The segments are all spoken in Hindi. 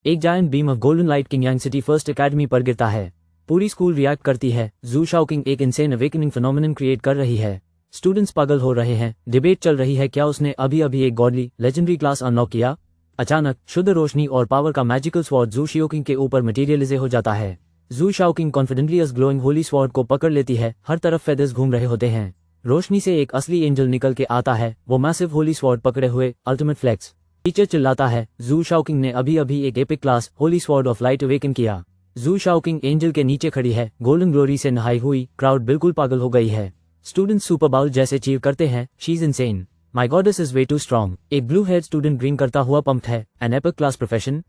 एक giant beam of golden light king Yang city first academy पर गिरता है। पूरी स्कूल रिएक्ट करती है। जू शाओकिंग एक इनसेन अवेकनिंग फिनोमिनन क्रिएट कर रही है। स्टूडेंट्स पागल हो रहे हैं। डिबेट चल रही है क्या उसने अभी अभी एक गॉडली लेजेंडरी क्लास अनलॉक किया। अचानक शुद्ध रोशनी और पावर का मैजिकल स्वॉर्ड जू शाओकिंग के ऊपर मटेरियलाइज हो जाता है। जू शाओकिंग कॉन्फिडेंटली उस ग्लोइंग होली स्वॉर्ड को पकड़ लेती है। हर तरफ फेदर्स घूम रहे होते हैं। रोशनी से एक असली एंजल निकल के आता है। वो मैसिव होली स्वॉर्ड पकड़े हुए अल्टीमेट फ्लेक्स। टीचर चिल्लाता है, जू शाओकिंग ने अभी अभी एक epic class Holi sword of light awaken किया। जू शाओकिंग एंजल के नीचे खड़ी है, गोल्डन ग्लोरी से नहाई हुई। क्राउड बिल्कुल पागल हो गई है। स्टूडेंट्स सुपर बाउल जैसे चीर करते हैं, she is insane, my goddess is way too strong. एक ब्लू हेड स्टूडेंट ग्रीन करता हुआ पंप्ड है, an epic class profession.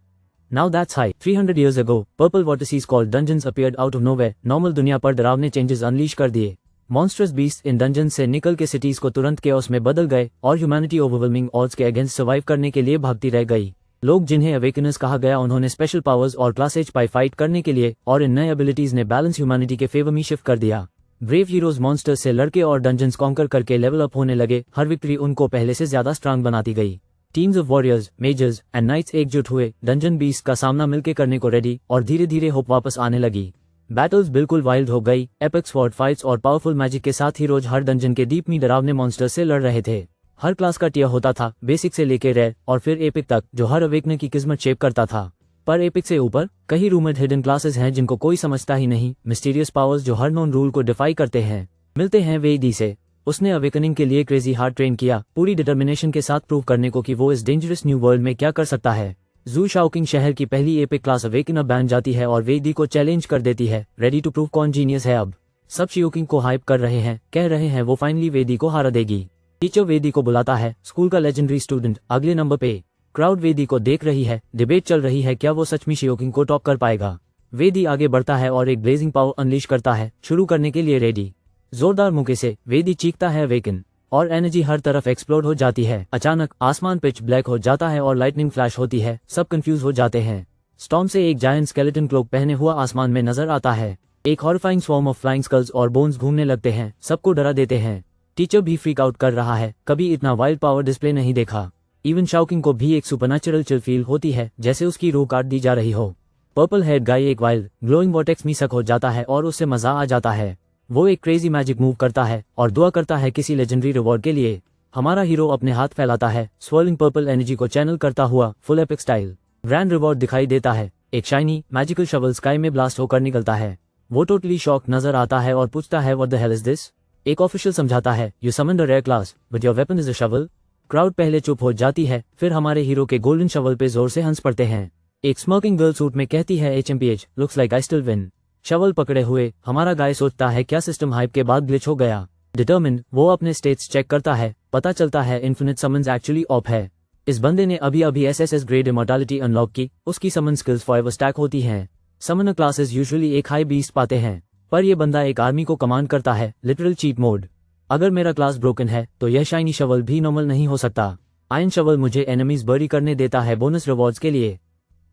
Now that's high. 300 years ago, purple vortices called dungeons appeared out of nowhere। Normal दुनिया पर डरावने चेंजेस अनलीश कर दिए। मॉन्स्टरस बीस्ट इन डंजन से निकल के सिटीज को तुरंत केओस में बदल गए और ह्यूमैनिटी ओवरवेलमिंग ऑड्स के अगेंस्ट सर्वाइव करने के लिए भागती रह गई। लोग जिन्हें अवेकनर्स कहा गया उन्होंने स्पेशल पावर्स और क्लासेज पाई फाइट करने के लिए, और इन नए एबिलिटीज ने बैलेंस ह्यूमैनिटी के फेवर में शिफ्ट कर दिया। ब्रेव हीरोज मॉन्स्टर्स से लड़के और डंजन्स कॉन्कर करके लेवल अप होने लगे। हर विक्ट्री उनको पहले से ज्यादा स्ट्रांग बनाती गई। Teams of warriors, mages and knights एकजुट हुए डंजन बीस्ट का सामना मिलकर करने को रेडी, और धीरे धीरे होप वापस आने लगी। बैटल्स बिल्कुल वाइल्ड हो गई। एपिक स्वॉर्ड फाइट्स और पावरफुल मैजिक के साथ हीरोज हर डंजन के डीप में डरावने मॉन्स्टर्स से लड़ रहे थे। हर क्लास का टियर होता था, बेसिक से लेके रेयर और फिर एपिक तक, जो हर अवेकनर की किस्मत शेप करता था। पर एपिक से ऊपर कई रूमर्ड हिडन क्लासेस हैं जिनको कोई समझता ही नहीं। मिस्टीरियस पावर्स जो हर नॉन रूल को डिफाई करते हैं। मिलते हैं वे डी से। उसने अवेकनिंग के लिए क्रेजी हार्ड ट्रेन किया, पूरी डिटर्मिनेशन के साथ प्रूव करने को कि वो इस डेंजरस न्यू वर्ल्ड में क्या कर सकता है। जू शाओकिंग शहर की पहली एपिक क्लास अवेकनर बन जाती है और वेदी को चैलेंज कर देती है, रेडी टू प्रूव कौन जीनियस है। अब सब शाओकिंग को हाइप कर रहे हैं, कह रहे हैं वो फाइनली वेदी को हरा देगी। टीचर वेदी को बुलाता है, स्कूल का लेजेंडरी स्टूडेंट अगले नंबर पे। क्राउड वेदी को देख रही है। डिबेट चल रही है क्या वो सच में शाओकिंग को टॉप कर पाएगा। वेदी आगे बढ़ता है और एक ब्लेजिंग पावर अनलीश करता है, शुरू करने के लिए रेडी। जोरदार मुक्के से वेदी चीखता है अवेकन, और एनर्जी हर तरफ एक्सप्लोड हो जाती है। अचानक आसमान पिच ब्लैक हो जाता है और लाइटनिंग फ्लैश होती है। सब कंफ्यूज हो जाते हैं। स्टॉर्म से एक जायंट स्केलेटन क्लोक पहने हुआ आसमान में नजर आता है। एक horrifying swarm of flying skulls और बोन्स घूमने लगते हैं, सबको डरा देते हैं। टीचर भी फ्रीक आउट कर रहा है, कभी इतना वाइल्ड पावर डिस्प्ले नहीं देखा। इवन शाओकिंग को भी एक सुपरनैचुरल चिल फील होती है, जैसे उसकी रूह काट दी जा रही हो। पर्पल हेड गाय एक वाइल्ड ग्लोइंग वॉर्टेक्स में सक हो जाता है और उससे मजा आ जाता है। वो एक क्रेजी मैजिक मूव करता है और दुआ करता है किसी लेजेंडरी रिवॉर्ड के लिए। हमारा हीरो अपने हाथ फैलाता है, स्वर्लिंग पर्पल एनर्जी को चैनल करता हुआ full epic style. Grand reward दिखाई देता है। एक शाइनी मैजिकल शवल स्काई में ब्लास्ट होकर निकलता है। वो टोटली शॉक नजर आता है और पूछता है what the hell is this. एक ऑफिशियल समझाता है, you summoned a rare class but your weapon is a shovel. Crowd पहले चुप हो जाती है, फिर हमारे हीरो के गोल्डन शवल पे जोर से हंस पड़ते हैं। एक स्मोकिंग गर्ल सूट में कहती है, HMPH looks like I still win. Shovel पकड़े हुए हमारा गाय सोचता है क्या सिस्टम हाइप के बाद ग्लिच हो गया। डिटर्मिन वो अपने स्टेट्स चेक करता है, पता चलता है इन्फिनिट समन्स एक्चुअली ऑफ है। इस बंदे ने अभी अभी SSS ग्रेड इमॉर्टैलिटी अनलॉक की, उसकी समन स्किल्स फॉरएवर स्टैक होती हैं। समनर क्लासेस यूजुअली एक हाई बीस्ट पाते हैं, पर ये बंदा एक आर्मी को कमांड करता है, लिटरल चीट मोड। अगर मेरा क्लास ब्रोकन है तो यह शाइनी शवल भी नॉर्मल नहीं हो सकता। आयन शवल मुझे एनिमीज बरी करने देता है बोनस रिवॉर्ड्स के लिए।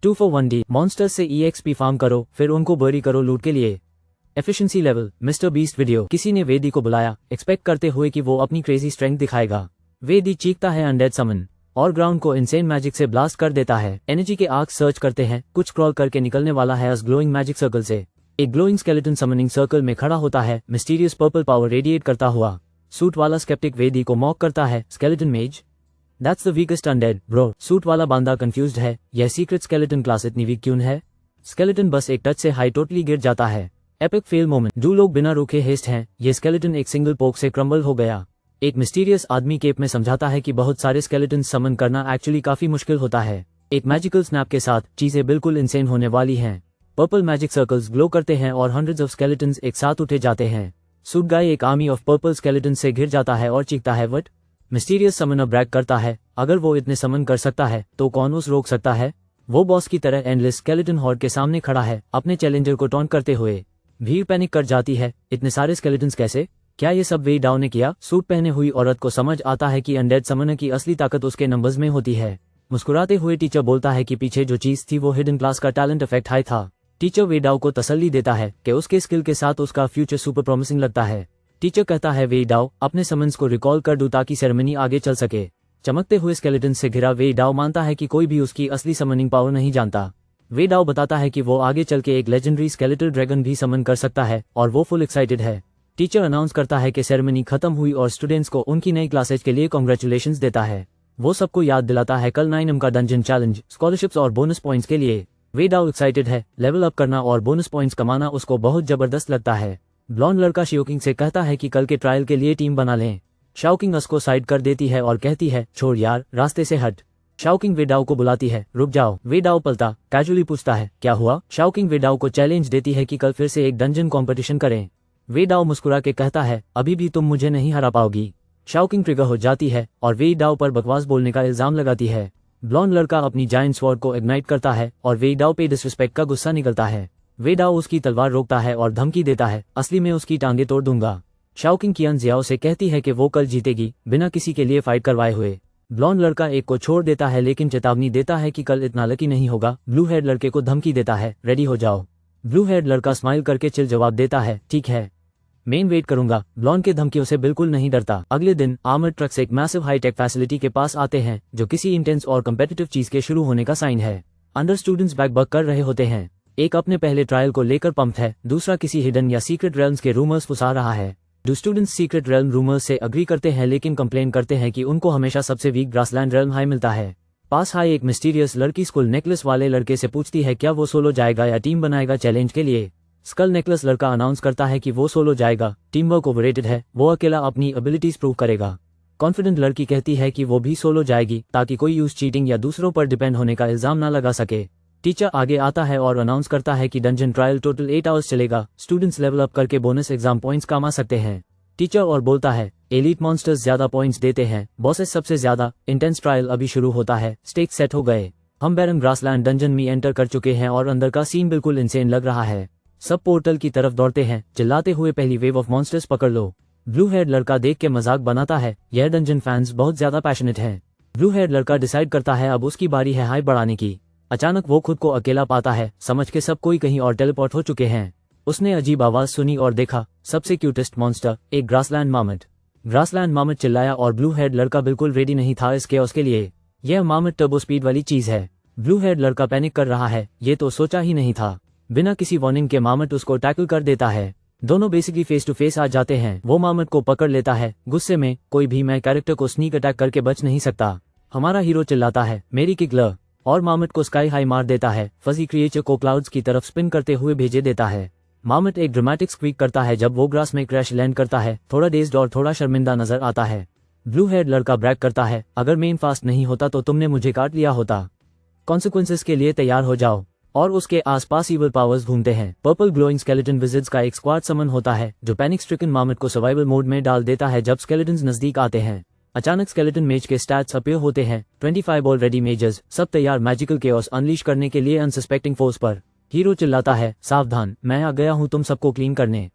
2 for 1D मॉन्स्टर्स से EXP फार्म करो, फिर उनको बरी करो लूट के लिए। Efficiency level mister beast video. किसी ने वेदी को बुलाया, एक्सपेक्ट करते हुए कि वो अपनी क्रेजी स्ट्रेंथ दिखाएगा। वेदी चीखता है अनडेड समन, और ग्राउंड को इनसेन मैजिक से ब्लास्ट कर देता है। एनर्जी के आर्क सर्च करते हैं, कुछ क्रॉल करके निकलने वाला है उस ग्लोइंग मैजिक सर्कल से। एक ग्लोइंग स्केलेटन समनिंग सर्कल में खड़ा होता है, मिस्टीरियस पर्पल पावर रेडिएट करता हुआ। सूट वाला स्केप्टिक वेदी को मॉक करता है, स्केलेटन मेज that's the weakest undead bro. Suit वाला बांदा कंफ्यूज्ड है, यह सीक्रेट स्केलेटन क्लास इतनी वीक क्यों है। स्केलेटन बस एक टच से हाई टोटली गिर जाता है। Epic fail moment. जो लोग बिना रुके हेस्ट हैं, ये स्केलेटन एक सिंगल पोक से क्रम्बल हो गया। एक मिस्टीरियस आदमी केप में समझाता है कि बहुत सारे स्केलेटन समन करना एक्चुअली काफी मुश्किल होता है। एक मैजिकल स्नैप के साथ चीजें बिल्कुल इंसेन होने वाली हैं। पर्पल मैजिक सर्कल्स ग्लो करते हैं और हंड्रेड्स ऑफ स्केलेटन्स एक साथ उठे जाते हैं। सूट गाय एक आर्मी ऑफ पर्पल स्केलेटन से घिर जाता है और चीखता है व्हाट। मिस्टीरियस समनर ब्रैग करता है, अगर वो इतने समन कर सकता है तो कौन उस रोक सकता है। वो बॉस की तरह एंडलेस स्केलेटन हॉर्ड के सामने खड़ा है, अपने चैलेंजर को टॉन्ट करते हुए। भीड़ पैनिक कर जाती है, इतने सारे स्केलेटन्स कैसे, क्या ये सब वे डाउन ने किया। सूट पहने हुई औरत को समझ आता है कि अनडेड समनर की असली ताकत उसके नंबर्स में होती है। मुस्कुराते हुए टीचर बोलता है कि पीछे जो चीज थी वो हिडन क्लास का टैलेंट इफेक्ट हाई था। टीचर वेडाओ को तसल्ली देता है कि उसके स्किल के साथ उसका फ्यूचर सुपर प्रॉमिसिंग लगता है। टीचर कहता है वेडाओ अपने समन्स को रिकॉल कर दूं ताकि सेरेमनी आगे चल सके। चमकते हुए स्केलेटन से घिरा वेडाओ मानता है कि कोई भी उसकी असली समनिंग पावर नहीं जानता। वे डाओ बताता है कि वो आगे चल के एक लेजेंडरी स्केलेटल ड्रैगन भी समन कर सकता है और वो फुल एक्साइटेड है। टीचर अनाउंस करता है कि सेरेमनी खत्म हुई और स्टूडेंट्स को उनकी नई क्लासेज के लिए कॉन्ग्रेचुलेशंस देता है। वो सबको याद दिलाता है कल 9 का डंजन चैलेंज, स्कॉलरशिप्स और बोनस पॉइंट्स के लिए। वे डाओ एक्साइटेड है, लेवल अप करना और बोनस पॉइंट्स कमाना उसको बहुत जबरदस्त लगता है। ब्लॉन्ड लड़का शाओकिंग से कहता है कि कल के ट्रायल के लिए टीम बना लें। शाओकिंग उसको साइड कर देती है और कहती है छोड़ यार, रास्ते से हट। शाओकिंग वे डाओ को बुलाती है, रुक जाओ। वे डाओ पलटा कैजुअली पूछता है क्या हुआ। शाओकिंग वे डाओ को चैलेंज देती है कि कल फिर से एक डंजन कंपटीशन करें। वे डाओ मुस्कुरा के कहता है अभी भी तुम मुझे नहीं हरा पाओगी। शाओकिंग ट्रिगर हो जाती है और वे डाओ पर बकवास बोलने का इल्जाम लगाती है। ब्लॉन्ड लड़का अपनी जायंट स्वॉर्ड को इग्नाइट करता है और वे डाओ पे डिसरिस्पेक्ट का गुस्सा निकलता है। वे डाओ उसकी तलवार रोकता है और धमकी देता है असली में उसकी टांगे तोड़ दूंगा। शाओकिंग कियान जियाओ से कहती है कि वो कल जीतेगी बिना किसी के लिए फाइट करवाए हुए। ब्लॉन्ड लड़का एक को छोड़ देता है लेकिन चेतावनी देता है कि कल इतना लकी नहीं होगा। ब्लू हेड लड़के को धमकी देता है रेडी हो जाओ। ब्लू हेड लड़का स्माइल करके चिल जवाब देता है ठीक है, मेन वेट करूंगा। ब्लॉन्ड के धमकियों से बिल्कुल नहीं डरता। अगले दिन आर्मर्ड ट्रक्स एक मैसिव हाईटेक फैसिलिटी के पास आते हैं जो किसी इंटेंस और कम्पिटिटिव चीज के शुरू होने का साइन है। अंडर स्टूडेंट्स बैक बक कर रहे होते हैं। एक अपने पहले ट्रायल को लेकर पंप्ड है, दूसरा किसी हिडन या सीक्रेट रेल्म्स के रूमर्स फुसा रहा है। दो स्टूडेंट्स सीक्रेट रेल्म रूमर्स से अग्री करते हैं लेकिन कंप्लेन करते हैं कि उनको हमेशा सबसे वीक ग्रासलैंड रेल्म हाई मिलता है। पास हाई एक मिस्टीरियस लड़की स्कुल नेकलेस वाले लड़के से पूछती है क्या वो सोलो जाएगा या टीम बनाएगा चैलेंज के लिए। स्कल नेकलेस लड़का अनाउंस करता है कि वो सोलो जाएगा, टीम वर्क ओवररेटेड है, वो अकेला अपनी एबिलिटीज प्रूव करेगा। कॉन्फिडेंट लड़की कहती है कि वो भी सोलो जाएगी ताकि कोई यूज चीटिंग या दूसरों पर डिपेंड होने का इल्जाम ना लगा सके। टीचर आगे आता है और अनाउंस करता है कि डंजन ट्रायल टोटल 8 आवर्स चलेगा, स्टूडेंट्स लेवल अप करके बोनस एग्जाम पॉइंट्स कमा सकते हैं। टीचर और बोलता है एलीट मॉन्स्टर्स ज्यादा पॉइंट्स देते हैं, बॉसेस सबसे ज्यादा। इंटेंस ट्रायल अभी शुरू होता है, स्टेक्स सेट हो गए। हम बैरन ग्रासलैंड डंजन में एंटर कर चुके हैं और अंदर का सीन बिल्कुल इंसेन लग रहा है। सब पोर्टल की तरफ दौड़ते हैं चिल्लाते हुए पहली वेव ऑफ मॉन्स्टर्स पकड़ लो। ब्लू हेड लड़का देख के मजाक बनाता है, यह डंजन फैंस बहुत ज्यादा पैशनेट हैं। ब्लू हेड लड़का डिसाइड करता है अब उसकी बारी है हाई बढ़ाने की। अचानक वो खुद को अकेला पाता है, समझ के सब कोई कहीं और टेलीपोर्ट हो चुके हैं। उसने अजीब आवाज सुनी और देखा सबसे क्यूटेस्ट मॉन्स्टर एक ग्रासलैंड मामट। ग्रासलैंड मामट चिल्लाया और ब्लू हेड लड़का बिल्कुल रेडी नहीं था इस केओस के लिए। यह मामट टर्बो स्पीड वाली चीज है। ब्लू हेड लड़का पैनिक कर रहा है, ये तो सोचा ही नहीं था। बिना किसी वार्निंग के मामट उसको टैकल कर देता है। दोनों बेसिकली फेस टू फेस आ जाते हैं। वो मामट को पकड़ लेता है, गुस्से में कोई भी मैं कैरेक्टर को स्नीक अटैक करके बच नहीं सकता। हमारा हीरो चिल्लाता है मेरी किक ल, और मामट को स्काई हाई मार देता है। फजी क्रिएचर को क्लाउड्स की तरफ स्पिन करते हुए भेजे देता है। मामट एक ड्रामेटिक स्क्वीक करता है जब वो ग्रास में क्रैश लैंड करता है, थोड़ा डेज्ड और थोड़ा शर्मिंदा नजर आता है। ब्लू हेड लड़का ब्रैग करता है अगर मेन फास्ट नहीं होता तो तुमने मुझे काट लिया होता, कॉन्सिक्वेंसेस के लिए तैयार हो जाओ। और उसके आसपास इवल पावर्स घूमते हैं। पर्पल ग्लोइंग स्केलेटन विजिट्स का एक स्क्वाड समन होता है जो पैनिक स्ट्रिकन मामट को सर्वाइवल मोड में डाल देता है जब स्केलेटन्स नजदीक आते हैं। अचानक स्केलेटन मेज के स्टैट्स अपीयर होते हैं, 25 ऑलरेडी मेजर्स, सब तैयार मैजिकल केओस अनलीश करने के लिए अनसस्पेक्टिंग फोर्स पर। हीरो चिल्लाता है सावधान, मैं आ गया हूं तुम सबको क्लीन करने।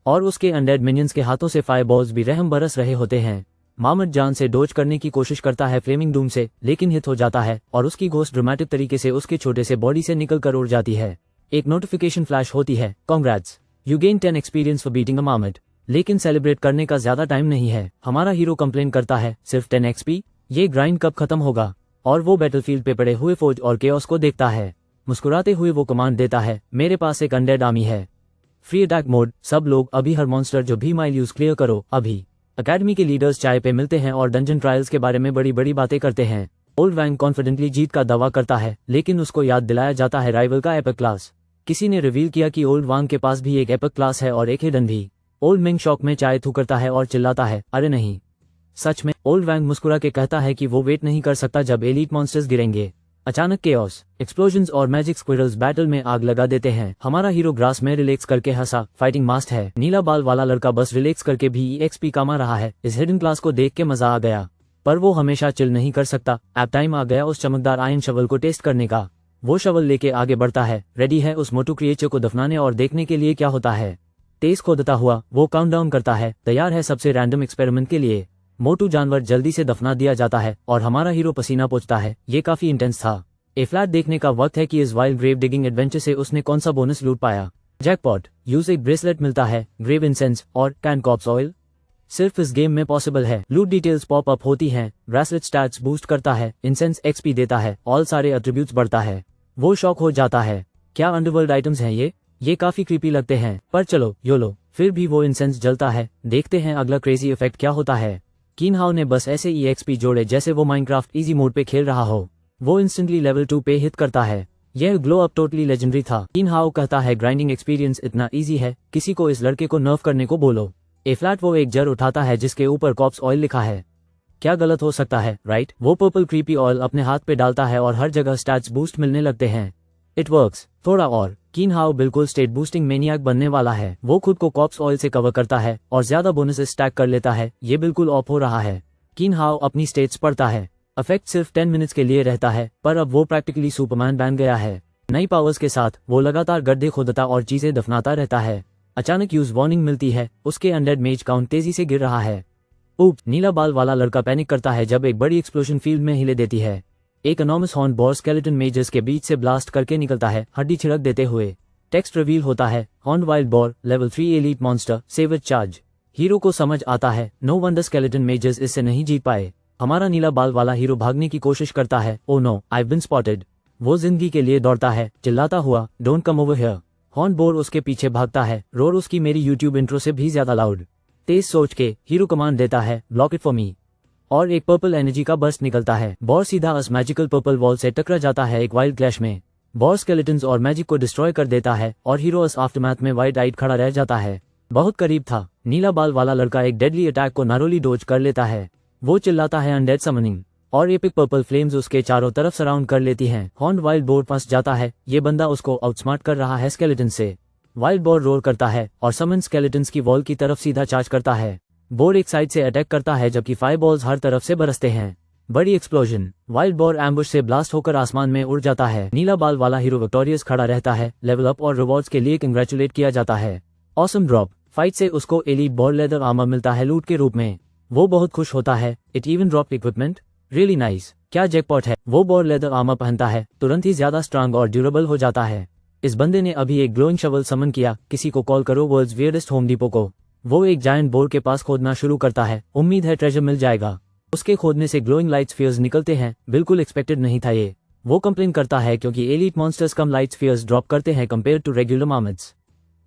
और उसके अनडेड मिनियंस के हाथों से फायरबॉल्स भी रहम बरस रहे होते हैं। मामट जान से डोज करने की कोशिश करता है फ्लेमिंग डूम से, लेकिन हिट हो जाता है और उसकी घोस्ट ड्रामेटिक तरीके से उसके छोटे से बॉडी से निकल कर उड़ जाती है। एक नोटिफिकेशन फ्लैश होती है, congrats you gain 10 experience for beating a mammoth. लेकिन सेलिब्रेट करने का ज्यादा टाइम नहीं है। हमारा हीरो कंप्लेन करता है सिर्फ 10 एक्सपी, ये ग्राइंड कब खत्म होगा। और वो बैटलफील्ड पे पड़े हुए फौज और केओस को देखता है। मुस्कुराते हुए वो कमांड देता है मेरे पास एक अनडेड आर्मी है, फ्री अटैक मोड, सब लोग अभी हर मॉन्स्टर जो भी माइल यूज क्लियर करो अभी। अकेडमी के लीडर्स चाय पे मिलते हैं और डंजन ट्रायल्स के बारे में बड़ी बड़ी बातें करते हैं। ओल्ड वैंग कॉन्फिडेंटली जीत का दावा करता है लेकिन उसको याद दिलाया जाता है राइवल का एपिक क्लास। किसी ने रिवील किया कि ओल्ड वांग के पास भी एक एपिक क्लास है और एक हिडन भी। ओल्ड मिंग शॉक में चाय थू करता है और चिल्लाता है अरे नहीं सच में। ओल्ड वैंग मुस्कुरा के कहता है कि वो वेट नहीं कर सकता जब एलीट मॉन्स्टर्स गिरेंगे। अचानक केओस, एक्सप्लोजन्स और मैजिक स्क्विरल्स बैटल में आग लगा देते हैं। हमारा हीरो ग्रास में रिलैक्स करके हंसा, फाइटिंग मास्ट है। नीला बाल वाला लड़का बस रिलैक्स करके भी एक्सपी कमा रहा है। इस हिडन क्लास को देख के मजा आ गया, पर वो हमेशा चिल नहीं कर सकता। ऐप टाइम आ गया उस चमकदार आयन शवल को टेस्ट करने का। वो शवल लेके आगे बढ़ता है, रेडी है उस मोटू क्रिएचर को दफनाने और देखने के लिए क्या होता है। तेज खोदता हुआ वो काउंटडाउन करता है, तैयार है सबसे रैंडम एक्सपेरिमेंट के लिए। मोटू जानवर जल्दी से दफना दिया जाता है और हमारा हीरो पसीना पोंछता है। ये काफी इंटेंस था। ए फ्लैट देखने का वक्त है कि इस वाइल्ड ग्रेव डिगिंग एडवेंचर से उसने कौन सा बोनस लूट पाया। जैकपॉट, यूज एक ब्रेसलेट मिलता है, ग्रेव इंसेंस और कैन कॉप्स ऑयल सिर्फ इस गेम में पॉसिबल है। लूट डिटेल्स पॉप अप होती हैं, ब्रेसलेट स्टैट्स बूस्ट करता है, इंसेंस एक्सपी देता है, ऑल सारे एट्रीब्यूट्स बढ़ता है। वो शॉक हो जाता है। क्या अंडरवर्ल्ड आइटम्स हैं ये काफी क्रीपी लगते हैं, पर चलो योलो। फिर भी वो इंसेंस जलता है। देखते हैं अगला क्रेजी इफेक्ट क्या होता है। कीन हाओ ने बस ऐसे EXP जोड़े जैसे वो माइनक्राफ्ट इजी मोड पे खेल रहा हो। वो इंस्टेंटली लेवल 2 पे हिट करता है। यह ग्लो अप टोटली लेजेंडरी था। कीन हाओ कहता है ग्राइंडिंग एक्सपीरियंस इतना इजी है, किसी को इस लड़के को नर्फ करने को बोलो। ए फ्लैट वो एक जर उठाता है जिसके ऊपर कॉप्स ऑयल लिखा है। क्या गलत हो सकता है, राइट? वो पर्पल क्रीपी ऑयल अपने हाथ पे डालता है और हर जगह स्टैट्स बूस्ट मिलने लगते हैं। It works. थोड़ा और। कीन हाओ बिल्कुल स्टेट बूस्टिंग मेनियाक बनने वाला है। वो खुद को कॉप्स ऑयल से कवर करता है और ज्यादा बोनसेस स्टैक कर लेता है। ये बिल्कुल ऑफ हो रहा है। कीन हाओ अपनी स्टेट्स पढ़ता है। इफेक्ट सिर्फ 10 मिनट्स के लिए रहता है, पर अब वो प्रैक्टिकली सुपरमैन बन गया है। नई पावर्स के साथ वो लगातार गड्ढे खोदता और चीजें दफनाता रहता है। अचानक यूज वार्निंग मिलती है, उसके अनडेड मेज काउंट तेजी से गिर रहा है। ऊप। नीला बाल वाला लड़का पैनिक करता है जब एक बड़ी एक्सप्लोजन फील्ड में हिले देती है। एक enormous horn bore skeleton measures के बीच से ब्लास्ट करके निकलता है, हड्डी छिड़क देते हुए। टेक्स्ट रिवील होता है, horn wild boar, level 3 elite monster, saber charge. Hero को समझ आता है, नो वंडर स्केलेटन मेजर्स इससे नहीं जीत पाए। हमारा नीला बाल वाला हीरो भागने की कोशिश करता है। Oh no, I been spotted. वो जिंदगी के लिए दौड़ता है, चिल्लाता हुआ, don't come over here. Horn boar उसके पीछे भागता है, रोर उसकी मेरी यूट्यूब इंट्रो से भी ज्यादा लाउड। तेज सोच के हीरो कमांड देता है, ब्लॉक इट फॉर मी। और एक पर्पल एनर्जी का बर्स्ट निकलता है। बोर सीधा उस मैजिकल पर्पल वॉल से टकरा जाता है एक वाइल्ड क्लैश में। बोर स्केलेटन्स और मैजिक को डिस्ट्रॉय कर देता है और हीरो उस आफ्टरमैथ में वाइड आइड खड़ा रह जाता है। बहुत करीब था। नीला बाल वाला लड़का एक डेडली अटैक को नारोली डोज कर लेता है। वो चिल्लाता है अनडेड समनिंग, और एपिक पर्पल फ्लेम्स उसके चारों तरफ सराउंड कर लेती हैं। हॉर्न वाइल्ड बोर फंस जाता है। ये बंदा उसको आउटस्मार्ट कर रहा है स्केलेटन से। वाइल्ड बोर रोर करता है और समन स्केलेटन्स की वॉल की तरफ सीधा चार्ज करता है। बोर एक साइड से अटैक करता है जबकि फायरबॉल्स हर तरफ से बरसते हैं। बड़ी एक्सप्लोजन। वाइल्ड बोर एम्बुश से ब्लास्ट होकर आसमान में उड़ जाता है। नीला बाल वाला हीरो विक्टोरियस खड़ा रहता है। लेवल अप और रिवॉर्ड्स के लिए कंग्रेचुलेट किया जाता है। Awesome drop. फाइट से उसको एलीट बोर लेदर आर्मर मिलता है लूट के रूप में। वो बहुत खुश होता है। It even drop equipment, really nice. क्या जैकपॉट है। वो बोर लेदर आर्मर पहनता है, तुरंत ही ज्यादा स्ट्रांग और ड्यूरेबल हो जाता है। इस बंदे ने अभी एक ग्लोइंग शवल समन किया। किसी को कॉल करो वर्ल्ड्स वियर्डेस्ट होम डिपो को। वो एक जायंट बोर के पास खोदना शुरू करता है। उम्मीद है ट्रेजर मिल जाएगा। उसके खोदने से ग्लोइंग लाइट स्फीयर्स निकलते हैं। बिल्कुल एक्सपेक्टेड नहीं था ये। वो कंप्लेन करता है क्योंकि एलीट मॉन्स्टर्स कम लाइट स्फीयर्स ड्रॉप करते हैं कंपेयर टू रेगुलर मार्मेट्स।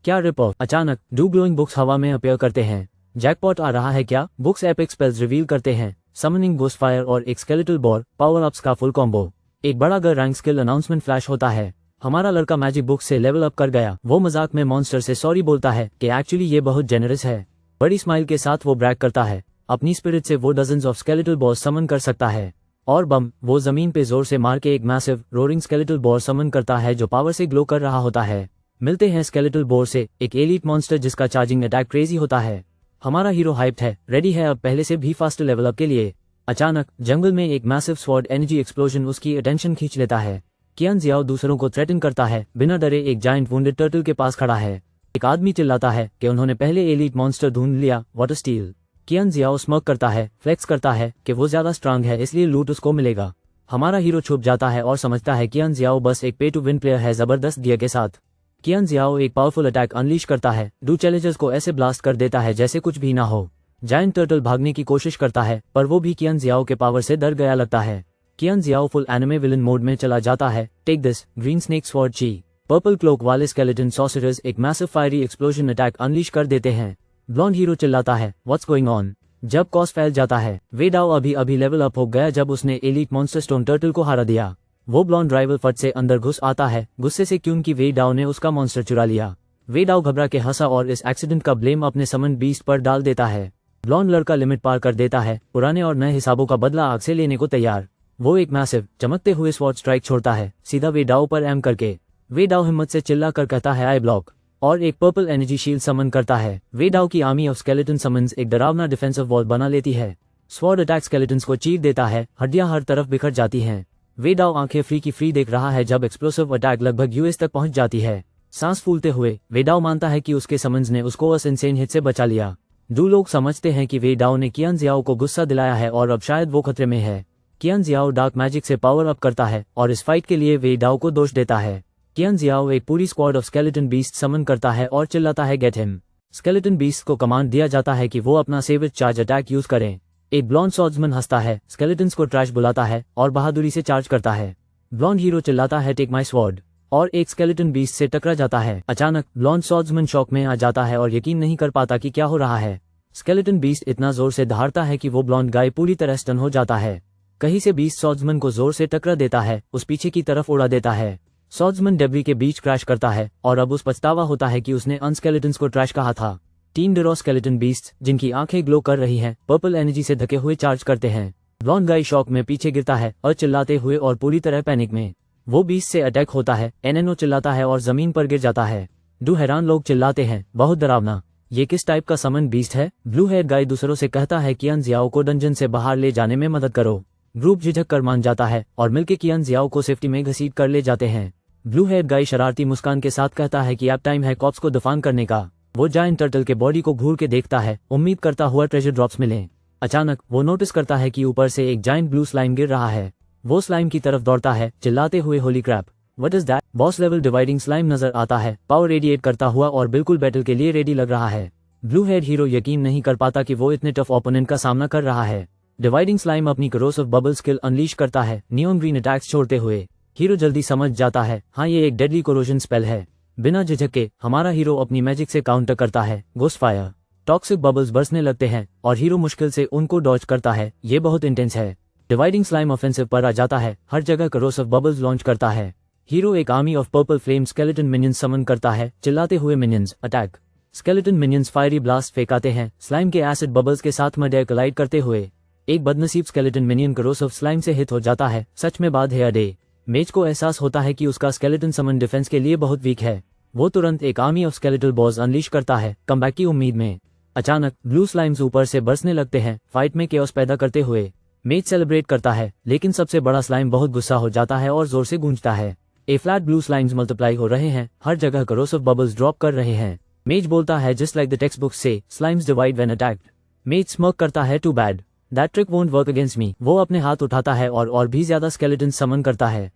क्या रिप ऑफ। अचानक 2 ग्लोइंग बुक्स हवा में अपीयर करते हैं। जैकपॉट आ रहा है क्या। बुक्स एपिक स्पेल्स रिवील करते हैं, समनिंग घोस्ट फायर और एक स्केलेटल बोर, पावर अप्स का फुल कॉम्बो। एक बड़ा गर रैंक स्किल अनाउंसमेंट फ्लैश होता है। हमारा लड़का मैजिक बुक से लेवल अप कर गया। वो मजाक में मॉन्स्टर से सॉरी बोलता है कि एक्चुअली ये बहुत जेनरस है। बड़ी स्माइल के साथ वो ब्रैग करता है। अपनी स्पिरिट से वो डजन्स ऑफ स्केलेटल बॉस समन कर सकता है। और बम। वो जमीन पे जोर से मार के एक मैसिव रोरिंग स्केलेटल बोर समन करता है जो पावर से ग्लो कर रहा होता है। मिलते हैं स्केलेटल बोर से एक एलीट मॉन्स्टर जिसका चार्जिंग अटैक क्रेजी होता है। हमारा हीरो हाइप्ड है, रेडी है अब पहले से भी फास्ट लेवल अप के लिए। अचानक जंगल में एक मैसिव स्वॉर्ड एनर्जी एक्सप्लोजन उसकी अटेंशन खींच लेता है। कियान जियाओ दूसरों को थ्रेटन करता है। बिना डरे एक जायंट वुंडेड टर्टल के पास खड़ा है। एक आदमी चिल्लाता है कि उन्होंने पहले एलीट मॉन्स्टर ढूंढ लिया, वाटर स्टील। कियान जियाओ स्मर्क करता है, फ्लेक्स करता है कि वो ज्यादा स्ट्रांग है इसलिए लूट उसको मिलेगा। हमारा हीरो छुप जाता है और समझता है कियान जियाओ बस एक पे टू विन प्लेयर है जबरदस्त गियर के साथ। कियान जियाओ एक पावरफुल अटैक अनलीश करता है। 2 चैलेंजर्स को ऐसे ब्लास्ट कर देता है जैसे कुछ भी ना हो। जायंट टर्टल भागने की कोशिश करता है पर वो भी कियान जियाओ के पावर से डर गया लगता है। Qian Xiao full anime villain mode में चला जाता है। Take this, green snake sword chi. Purple cloak वाले स्केलेटन सॉर्सरर्स एक massive fiery explosion attack unleash कर देते हैं। ब्लॉन्ड हीरो चिल्लाता है, व्हाट्स गोइंग ऑन। जब कॉस फैल जाता है। वेडाओ अभी लेवल अप हो गया जब उसने एलीट मॉन्स्टर स्टोन टर्टल को हरा दिया। वो ब्लॉन्ड राइवल फट से अंदर घुस आता है, गुस्से से क्योंकि वेडाओ ने उसका मॉन्स्टर चुरा लिया। वेडाओ घबरा के हंसा और इस एक्सीडेंट का ब्लेम अपने समन बीस्ट पर डाल देता है। ब्लॉन्ड लड़का लिमिट पार कर देता है, पुराने और नए हिसाबों का बदला आग से लेने को तैयार। वो एक मैसिव चमकते हुए स्वॉर्ड स्ट्राइक छोड़ता है, सीधा वेडाओ पर एम करके। वेडाओ हिम्मत से चिल्ला कर कहता है आई ब्लॉक, और एक पर्पल एनर्जी शील्ड समन करता है। वेडाओ की आर्मी ऑफ स्केलेटन समन्स एक डरावना डिफेंसिव वॉल बना लेती है। स्वॉर्ड अटैक स्केलेटन्स को चीर देता है, हड्डियां हर तरफ बिखर जाती हैं। वेडाओ आंखें फ्री की फ्री देख रहा है जब एक्सप्लोसिव अटैक लगभग यूएस तक पहुंच जाती है। सांस फूलते हुए वेडाओ मानता है कि उसके समन्स ने उसको उस इंसेन हिट से बचा लिया। 2 लोग समझते हैं कि वेडाओ ने कियान जियाओ को गुस्सा दिलाया है और अब शायद वो खतरे में है। कियान जियाओ डार्क मैजिक से पावर अप करता है और इस फाइट के लिए वेडाओ को दोष देता है। कियान जियाओ एक पूरी squad of skeleton beast summon करता है और चिल्लाता है गेट हिम। स्केलेटन बीस्ट को कमांड दिया जाता है कि वो अपना सेविज चार्ज अटैक यूज करें। एक ब्लॉन्ड सॉर्ड्समैन हंसता है, स्केलेटन्स को ट्रैश बुलाता है और बहादुरी से चार्ज करता है। ब्लॉन्ड हीरो चिल्लाता है टेक माई स्वॉर्ड और एक स्केलेटन बीस्ट से टकरा जाता है। अचानक ब्लॉन्ड स्वॉर्ड्समैन शॉक में आ जाता है और यकीन नहीं कर पाता कि क्या हो रहा है। स्केलेटन बीस्ट इतना जोर से दहाड़ता है कि वो ब्लॉन्ड गाय पूरी तरह स्टन हो जाता है। कहीं से बीस्ट स्वॉर्ड्समैन को जोर से टकरा देता है, उस पीछे की तरफ उड़ा देता है। स्वॉर्ड्समैन डेब्री के बीच क्रैश करता है और अब उस पछतावा होता है कि उसने अनस्केलेटन्स को ट्रैश कहा था। 3 डिरो स्केलेटन बीस्ट जिनकी आंखें ग्लो कर रही हैं, पर्पल एनर्जी से ढके हुए चार्ज करते हैं। ब्लॉन्ड गाय शॉक में पीछे गिरता है और चिल्लाते हुए और पूरी तरह पैनिक में वो बीस्ट से अटैक होता है। एनएनओ चिल्लाता है और जमीन पर गिर जाता है। दो हैरान लोग चिल्लाते हैं, बहुत डरावना, ये किस टाइप का समन बीस्ट है? ब्लू हेयर गाय दूसरों से कहता है कियान जियाओ को डंजन से बाहर ले जाने में मदद करो। ग्रुप झिझक कर मान जाता है और मिलकर कियान जियाओ को सेफ्टी में घसीट कर ले जाते हैं। ब्लू हेयर गाय शरारती मुस्कान के साथ कहता है कि अब टाइम है कॉप्स को दफन करने का। वो जायंट टर्टल के बॉडी को घूर के देखता है, उम्मीद करता हुआ ट्रेजर ड्रॉप्स मिले। अचानक वो नोटिस करता है कि ऊपर से एक जायंट ब्लू स्लाइम गिर रहा है। वो स्लाइम की तरफ दौड़ता है चिल्लाते हुए holy crap, what is that? Boss level dividing slime नजर आता है, पावर रेडिएट करता हुआ और बिल्कुल बैटल के लिए रेडी लग रहा है। ब्लू हेयर हीरो यकीन नहीं कर पाता कि वो इतने टफ ओपोनेंट का सामना कर रहा है। डिवाइडिंग स्लाइम अपनी करोसिव बबल स्किल अनलीश करता है, नियॉन ग्रीन अटैक्स छोड़ते हुए। हीरो जल्दी समझ जाता है, हाँ ये एक डेडली कोरोजन स्पेल है। बिना झिझक के हमारा हीरो अपनी मैजिक से काउंटर करता है, घोस्ट फायर। टॉक्सिक बबल्स बरसने लगते हैं और हीरो मुश्किल से उनको डॉज करता है, ये बहुत इंटेंस है। डिवाइडिंग स्लाइम ऑफेंसिव पर आ जाता है, हर जगह करोसिव बबल्स लॉन्च करता है। हीरो एक army of purple flame skeleton minions summon करता है, चिल्लाते हुए minions attack. Skeleton minions fiery blast फेंकाते हैं, स्लाइम के एसिड बबल्स के साथ मडे कोलाइड करते हुए। एक बदनसीब स्केलेटन मिनियन करोसिव स्लाइम से हिट हो जाता है, सच में बात है अडे। मेज को एहसास होता है कि उसका स्केलेटन समन डिफेंस के लिए बहुत वीक है। वो तुरंत एक army of skeletal boss unleash करता है, कमबैक की उम्मीद में। अचानक ब्लू स्लाइम्स ऊपर से बरसने लगते हैं, फाइट में केओस पैदा करते हुए। मेज सेलिब्रेट करता है, लेकिन सबसे बड़ा स्लाइम बहुत गुस्सा हो जाता है और जोर से गूंजता है। ए फ्लैट ब्लू स्लाइम्स मल्टीप्लाई हो रहे हैं, हर जगह करोसिव बबल्स ड्रॉप कर रहे हैं। मेज बोलता है just like the text book से, slimes divide when attacked. Mage smirk करता है, too bad, that trick won't work against me. वो अपने हाथ उठाता है और भी ज्यादा स्केलेटन समन करता है।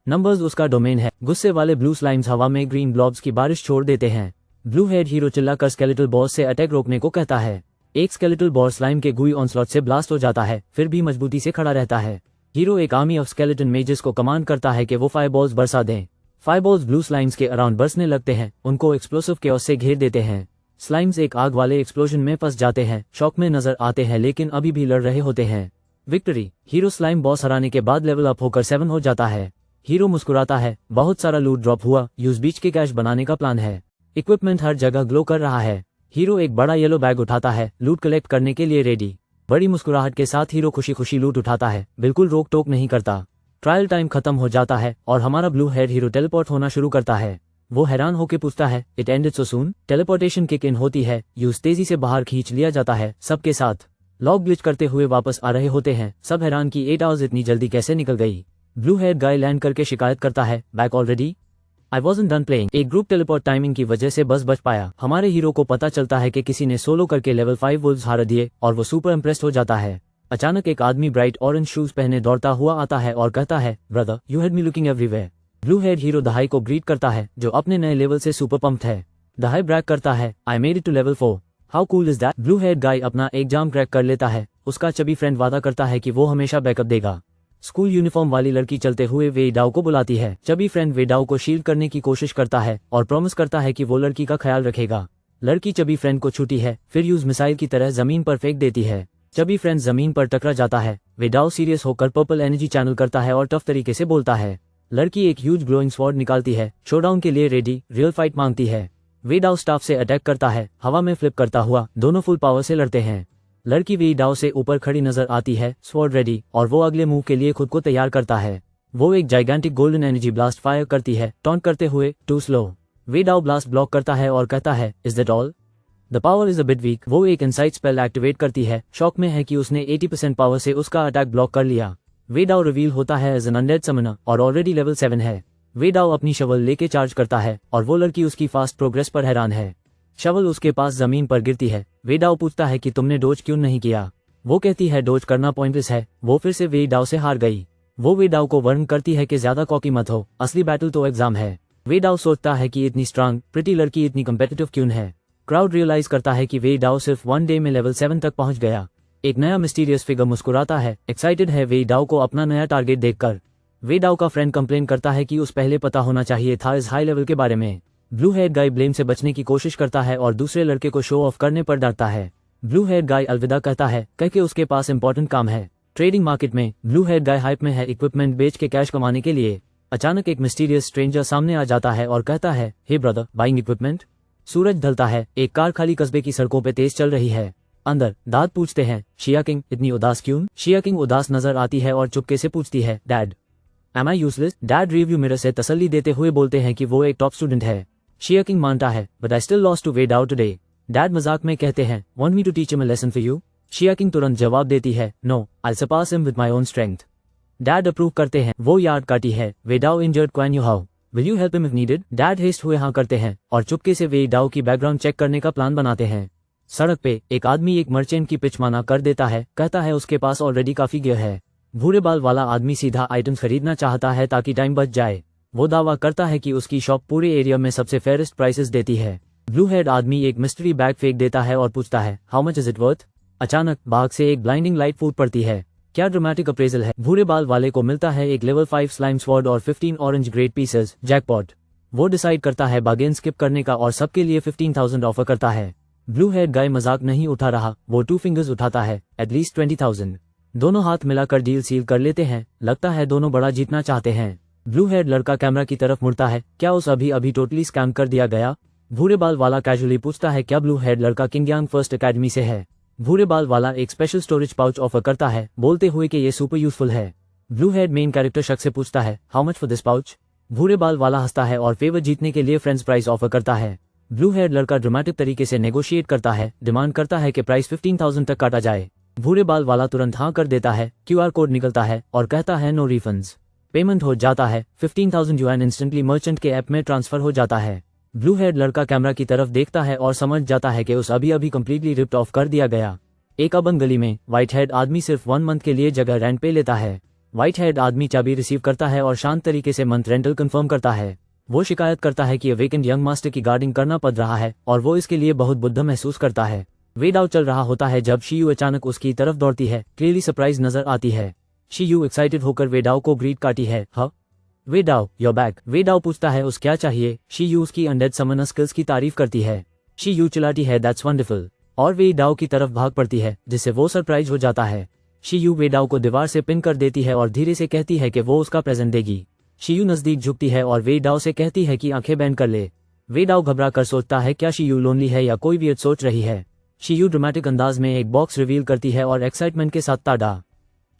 नंबर्स उसका डोमेन है। गुस्से वाले ब्लू स्लाइम्स हवा में ग्रीन ब्लॉब्स की बारिश छोड़ देते हैं। ब्लू हेड हीरो चिल्लाकर स्केलेटल बॉस से अटैक रोकने को कहता है। एक स्केलेटल बॉस स्लाइम के गुई ऑनस्लॉट से ब्लास्ट हो जाता है, फिर भी मजबूती से खड़ा रहता है। हीरो एक आर्मी ऑफ स्केलेटन मेजेस को कमांड करता है कि वो फायरबॉल्स बरसा दें। फायरबॉल्स ब्लू स्लाइम्स के अराउंड बरसने लगते हैं, उनको एक्सप्लोसिव केओस से घेर देते हैं। स्लाइम्स एक आग वाले एक्सप्लोजन में फंस जाते हैं, शॉक में नजर आते हैं लेकिन अभी भी लड़ रहे होते हैं। विक्ट्री, हीरो स्लाइम बॉस हराने के बाद लेवल अप होकर 7 हो जाता है। हीरो मुस्कुराता है, बहुत सारा लूट ड्रॉप हुआ, यूज बीच के कैश बनाने का प्लान है। इक्विपमेंट हर जगह ग्लो कर रहा है। हीरो एक बड़ा येलो बैग उठाता है, लूट कलेक्ट करने के लिए रेडी। बड़ी मुस्कुराहट के साथ हीरो खुशी खुशी लूट उठाता है, बिल्कुल रोक टोक नहीं करता। ट्रायल टाइम खत्म हो जाता है और हमारा ब्लू हेड हीरो टेलीपोर्ट होना शुरू करता है। वो हैरान होकर पूछता है, it ended so soon? Teleportation kick in होती है, यूज तेजी से बाहर खींच लिया जाता है सबके साथ। लॉग ग्लिच करते हुए वापस आ रहे होते हैं, सब हैरान कि 8 आवर्स इतनी जल्दी कैसे निकल गई। ब्लू हेड गाय लैंड करके शिकायत करता है, बैक ऑलरेडी? आई वॉजंट डन प्लेइंग। एक ग्रुप टेलीपोर्ट टाइमिंग की वजह से बस बच पाया। हमारे हीरो को पता चलता है कि किसी ने सोलो करके लेवल 5 वुल्व्स हार दिए और वो सुपर इम्प्रेस्ड हो जाता है। अचानक एक आदमी ब्राइट ऑरेंज शूज पहने दौड़ता हुआ आता है और कहता है, brother you had me looking everywhere. Blue head hero दहाई को ग्रीट करता है, जो अपने नए लेवल से सुपर पंप्ड है। दहाई ब्रैग करता है, I made it to level 4, how cool is that? Blue head guy अपना एग्जाम क्रैक कर लेता है। उसका चबी फ्रेंड वादा करता है कि वो हमेशा बैकअप देगा। स्कूल यूनिफॉर्म वाली लड़की चलते हुए वेडाओ को बुलाती है। चबी फ्रेंड वेडाओ को शील्ड करने की कोशिश करता है और प्रॉमिस करता है कि वो लड़की का ख्याल रखेगा। लड़की चबी फ्रेंड को छूती है, फिर यूज मिसाइल की तरह जमीन पर फेंक देती है। चबी फ्रेंड जमीन पर टकरा जाता है। वेडाओ सीरियस होकर पर्पल एनर्जी चैनल करता है और टफ तरीके से बोलता है। लड़की एक ह्यूज ग्लोइंग स्वॉर्ड निकालती है, शोडाउन के लिए रेडी, रियल फाइट मांगती है। वेडाओ स्टाफ से अटैक करता है, हवा में फ्लिप करता हुआ, दोनों फुल पावर से लड़ते हैं। लड़की वेडाओ से ऊपर खड़ी नजर आती है, स्वॉर्ड रेडी, और वो अगले मूव के लिए खुद को तैयार करता है। वो एक gigantic golden energy blast fire करती है, टॉन्ट करते हुए, टू स्लो। वेडाओ ब्लास्ट ब्लॉक करता है और कहता है, is that all? The power is a bit weak. वो एक इनसाइट स्पेल एक्टिवेट करती है, शॉक में है कि उसने 80% पावर से उसका अटैक ब्लॉक कर लिया। वेडाओ रिवील होता है एज एन अनडेड समनर और ऑलरेडी लेवल 7 है। वेडाओ अपनी शवल लेके चार्ज करता है और वो लड़की उसकी फास्ट प्रोग्रेस पर हैरान है। शवल उसके पास जमीन पर गिरती है। वेडाओ पूछता है कि तुमने डोज क्यों नहीं किया? वो कहती है डोज करना पॉइंटलेस है। वो फिर से वेडाओ से हार गई। वो वेडाओ को वार्न करती है कि ज्यादा कॉकी मत हो, असली बैटल तो एग्जाम है। वेडाओ सोचता है कि इतनी स्ट्रांग प्रिटी लड़की इतनी कम्पिटिटिव क्यों है। क्राउड रियलाइज करता है कि वेडाओ सिर्फ 1 डे में लेवल 7 तक पहुंच गया। एक नया मिस्टीरियस फिगर मुस्कुराता है, एक्साइटेड है वेडाओ को अपना नया टारगेट देखकर। वेडाओ का फ्रेंड कंप्लेन करता है कि उस पहले पता होना चाहिए था इस हाई लेवल के बारे में। ब्लू हेड गाय ब्लेम से बचने की कोशिश करता है और दूसरे लड़के को शो ऑफ करने पर डांटता है। ब्लू हेड गाय अलविदा कहता है कह के उसके पास इंपॉर्टेंट काम है। ट्रेडिंग मार्केट में ब्लू हेड गाय हाइप में है इक्विपमेंट बेच के कैश कमाने के लिए। अचानक एक मिस्टीरियस स्ट्रेंजर सामने आ जाता है और कहता है हे ब्रदर, बाइंग इक्विपमेंट। सूरज ढलता है, एक कार खाली कस्बे की सड़कों पे तेज चल रही है। अंदर दाद पूछते हैं शिया किंग इतनी उदास क्यों। शिया किंग उदास नजर आती है और चुपके से पूछती है डैड एम आई यूजलेस। डैड रिव्यू मिरर से तसल्ली देते हुए बोलते हैं कि वो एक टॉप स्टूडेंट है। शिया किंग मानता है but I still lost to Wedao today. Dad मजाक में कहते हैं want me to teach him a lesson for you. Xia King तुरंत जवाब देती है no, I surpass him with my own strength. Dad approve करते हैं। वो यार्ड काटी है Wedao injured Quan you how will you help him if needed. Dad हेस्ट हुए हाँ करते हैं और चुपके से वेडाओ की बैकग्राउंड चेक करने का प्लान बनाते हैं। सड़क पे एक आदमी एक मर्चेंट की पिच माना कर देता है, कहता है उसके पास ऑलरेडी काफी गियर है। भूरे बाल वाला आदमी सीधा आइटम्स खरीदना चाहता है ताकि टाइम बच जाए। वो दावा करता है कि उसकी शॉप पूरे एरिया में सबसे फेयरेस्ट प्राइसेस देती है। ब्लू हेड आदमी एक मिस्ट्री बैग फेंक देता है और पूछता है how much is it worth. अचानक बाग से एक ब्लाइंडिंग लाइट फूट पड़ती है। क्या ड्रामेटिक अप्रेजल है। भूरे बाल वाले को मिलता है एक लेवल 5 स्लाइम स्वॉर्ड और 15 ऑरेंज ग्रेड पीसेस, जैकपॉट। वो डिसाइड करता है बार्गेन स्किप करने का और सबके लिए 15,000 ऑफर करता है। ब्लू हेड गाय मजाक नहीं उठा रहा, वो 2 फिंगर्स उठाता है एटलीस्ट 20,000। दोनों हाथ मिलाकर डील सील कर लेते हैं। लगता है दोनों बड़ा जीतना चाहते हैं। ब्लू हेड लड़का कैमरा की तरफ मुड़ता है, क्या उस अभी टोटली स्कैम कर दिया गया। भूरे बाल वाला कैजुअली पूछता है क्या ब्लू हेड लड़का किंगयांग फर्स्ट एकेडमी से है। भूरे बाल वाला एक स्पेशल स्टोरेज पाउच ऑफर करता है, बोलते हुए कि ये सुपर यूजफुल है। ब्लू हेड मेन कैरेक्टर शख्स से पूछता है how much for this pouch. भूरे बाल वाला हंसता है और फेवर जीतने के लिए फ्रेंड्स प्राइस ऑफर करता है। ब्लू हेड लड़का ड्रामेटिक तरीके से नेगोशिएट करता है, डिमांड करता है कि प्राइस 15,000 तक काटा जाए। भूरे बाल वाला तुरंत हाँ कर देता है। क्यूआर कोड निकलता है और कहता है नो रिफंड्स। पेमेंट हो जाता है। 15,000 युआन इंस्टेंटली मर्चेंट के ऐप में ट्रांसफर हो जाता है। ब्लू हेड लड़का कैमरा की तरफ देखता है और समझ जाता है कि उस अभी कंप्लीटली रिप्ट ऑफ कर दिया गया। एक अबंग गली में व्हाइट हेड आदमी सिर्फ 1 मंथ के लिए जगह रेंट पे लेता है। व्हाइट हेड आदमी चाबी रिसीव करता है और शांत तरीके से मंथ रेंटल कंफर्म करता है। वो शिकायत करता है कि वेकेंड यंग मास्टर की गार्डिंग करना पड़ रहा है और वो इसके लिए बहुत बुद्ध महसूस करता है। वेडाओ चल रहा होता है जब शी यू अचानक उसकी तरफ दौड़ती है, क्लियरली सरप्राइज नजर आती है। शी यू एक्साइटेड होकर वेडाओ को ग्रीट काटी है। हाँ वेडाओ योर बैक। वेडाओ पूछता है उस क्या चाहिए। शी यू उसकी अनडेड समनर स्किल्स की तारीफ करती है। शी यू चिल्लाती है दैट्स वंडरफुल और वेडाओ की तरफ भाग पड़ती है, जिससे वो सरप्राइज हो जाता है। शी यू वेडाओ को दीवार से पिन कर देती है और धीरे से कहती है कि वो उसका प्रेजेंट देगी। शी यू नजदीक झुकती है और वेडाओ से कहती है कि आंखें बैंड कर ले। वेडाओ घबरा कर सोचता है क्या शी यू लोनली है या कोई वियर्ड सोच रही है। शी यू ड्रामेटिक अंदाज में एक बॉक्स रिवील करती है और एक्साइटमेंट के साथ ताड़ा